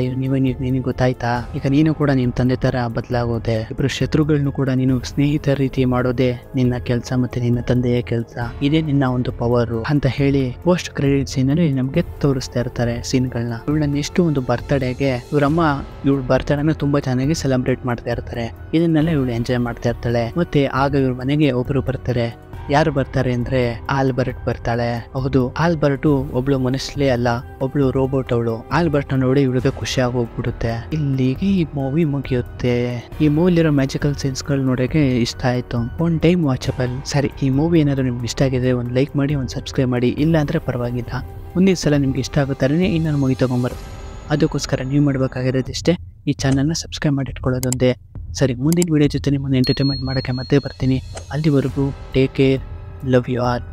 ನಿನಗೆ ಗೊತ್ತಾಯ್ತಾ? ಈಗ ನೀನು ಕೂಡ ನಿಮ್ ತಂದೆ ತರ ಬದಲಾಗೋದೆ, ಇಬ್ರು ಶತ್ರುಗಳನ್ನು ಕೂಡ ನೀನು ಸ್ನೇಹಿತರ ರೀತಿ ಮಾಡೋದೇ ನಿನ್ನ ಕೆಲಸ, ಮತ್ತೆ ನಿನ್ನ ತಂದೆಯ ಕೆಲಸ, ಇದೇ ನಿನ್ನ ಒಂದು ಪವರ್ ಅಂತ ಹೇಳಿ ಪೋಸ್ಟ್ ಕ್ರೆಡಿಟ್ ಸೀನ್ ಅಲ್ಲಿ ನಮ್ಗೆ ತೋರಿಸ್ತಾ ಇರ್ತಾರೆ ಸೀನ್ಗಳನ್ನ. ಇವಳನ್ನ ಎಷ್ಟು ಒಂದು ಬರ್ತ್ಡೇಗೆ ಇವರಮ್ಮ ಇವಳ ಬರ್ತ್ಡೇನ ತುಂಬಾ ಚೆನ್ನಾಗಿ ಸೆಲೆಬ್ರೇಟ್ ಮಾಡ್ತಾ ಇರ್ತಾರೆ. ಇದನ್ನೆಲ್ಲ ಇವಳು ಎಂಜಾಯ್ ಮಾಡ್ತಾ ಇರ್ತಾಳೆ. ಮತ್ತೆ ಆಗ ಇವ್ರ ಮನೆಗೆ ಒಬ್ರು ಬರ್ತಾರೆ. ಯಾರು ಬರ್ತಾರೆ ಅಂದ್ರೆ ಆಲ್ಬರ್ಟ್ ಬರ್ತಾಳೆ. ಹೌದು, ಆಲ್ಬರ್ಟ್ ಒಬ್ಳು ಮನುಷ್ಯಲೇ ಅಲ್ಲ, ಒಬ್ಳು ರೋಬೋಟ್. ಅವಳು ಆಲ್ಬರ್ಟ್ ನ ನೋಡಿ ಇವಳಿಗೆ ಖುಷಿಯಾಗಿ ಹೋಗ್ಬಿಡುತ್ತೆ. ಇಲ್ಲಿಗೆ ಈ ಮೂವಿ ಮುಗಿಯುತ್ತೆ. ಈ ಮೂವಿಲಿರೋ ಮ್ಯಾಜಿಕಲ್ ಸೀನ್ಸ್ ಗಳು ನೋಡೋಕೆ ಇಷ್ಟ ಆಯ್ತು. One time watchable. ಸರಿ, ಈ ಮೂವಿ ಏನಾದ್ರು ನಿಮ್ಗೆ ಇಷ್ಟ ಆಗಿದೆ ಒಂದು ಲೈಕ್ ಮಾಡಿ, ಒಂದು ಸಬ್ಸ್ಕ್ರೈಬ್ ಮಾಡಿ. ಇಲ್ಲ ಅಂದ್ರೆ ಪರವಾಗಿಲ್ಲ, ಮುಂದಿನ ಸಲ ನಿಮ್ಗೆ ಇಷ್ಟ ಆಗುತ್ತಾರೆ ಇನ್ನೊಂದು ಮೂವಿ ತಗೊಂಡ್ಬರ್ತೀನಿ. ಅದಕ್ಕೋಸ್ಕರ ನೀವು ಮಾಡಬೇಕಾಗಿರೋದಿಷ್ಟೇ, ಈ ಚಾನಲ್ನ ಸಬ್ಸ್ಕ್ರೈಬ್ ಮಾಡಿ ಇಟ್ಕೊಳ್ಳೋದೊಂದೇ. ಸರಿ, ಮುಂದಿನ ವಿಡಿಯೋ ಜೊತೆ ನಿಮ್ಮನ್ನು ಎಂಟರ್ಟೈನ್ಮೆಂಟ್ ಮಾಡೋಕ್ಕೆ ಮತ್ತೆ ಬರ್ತೀನಿ. ಅಲ್ಲಿವರೆಗೂ take care, love you all.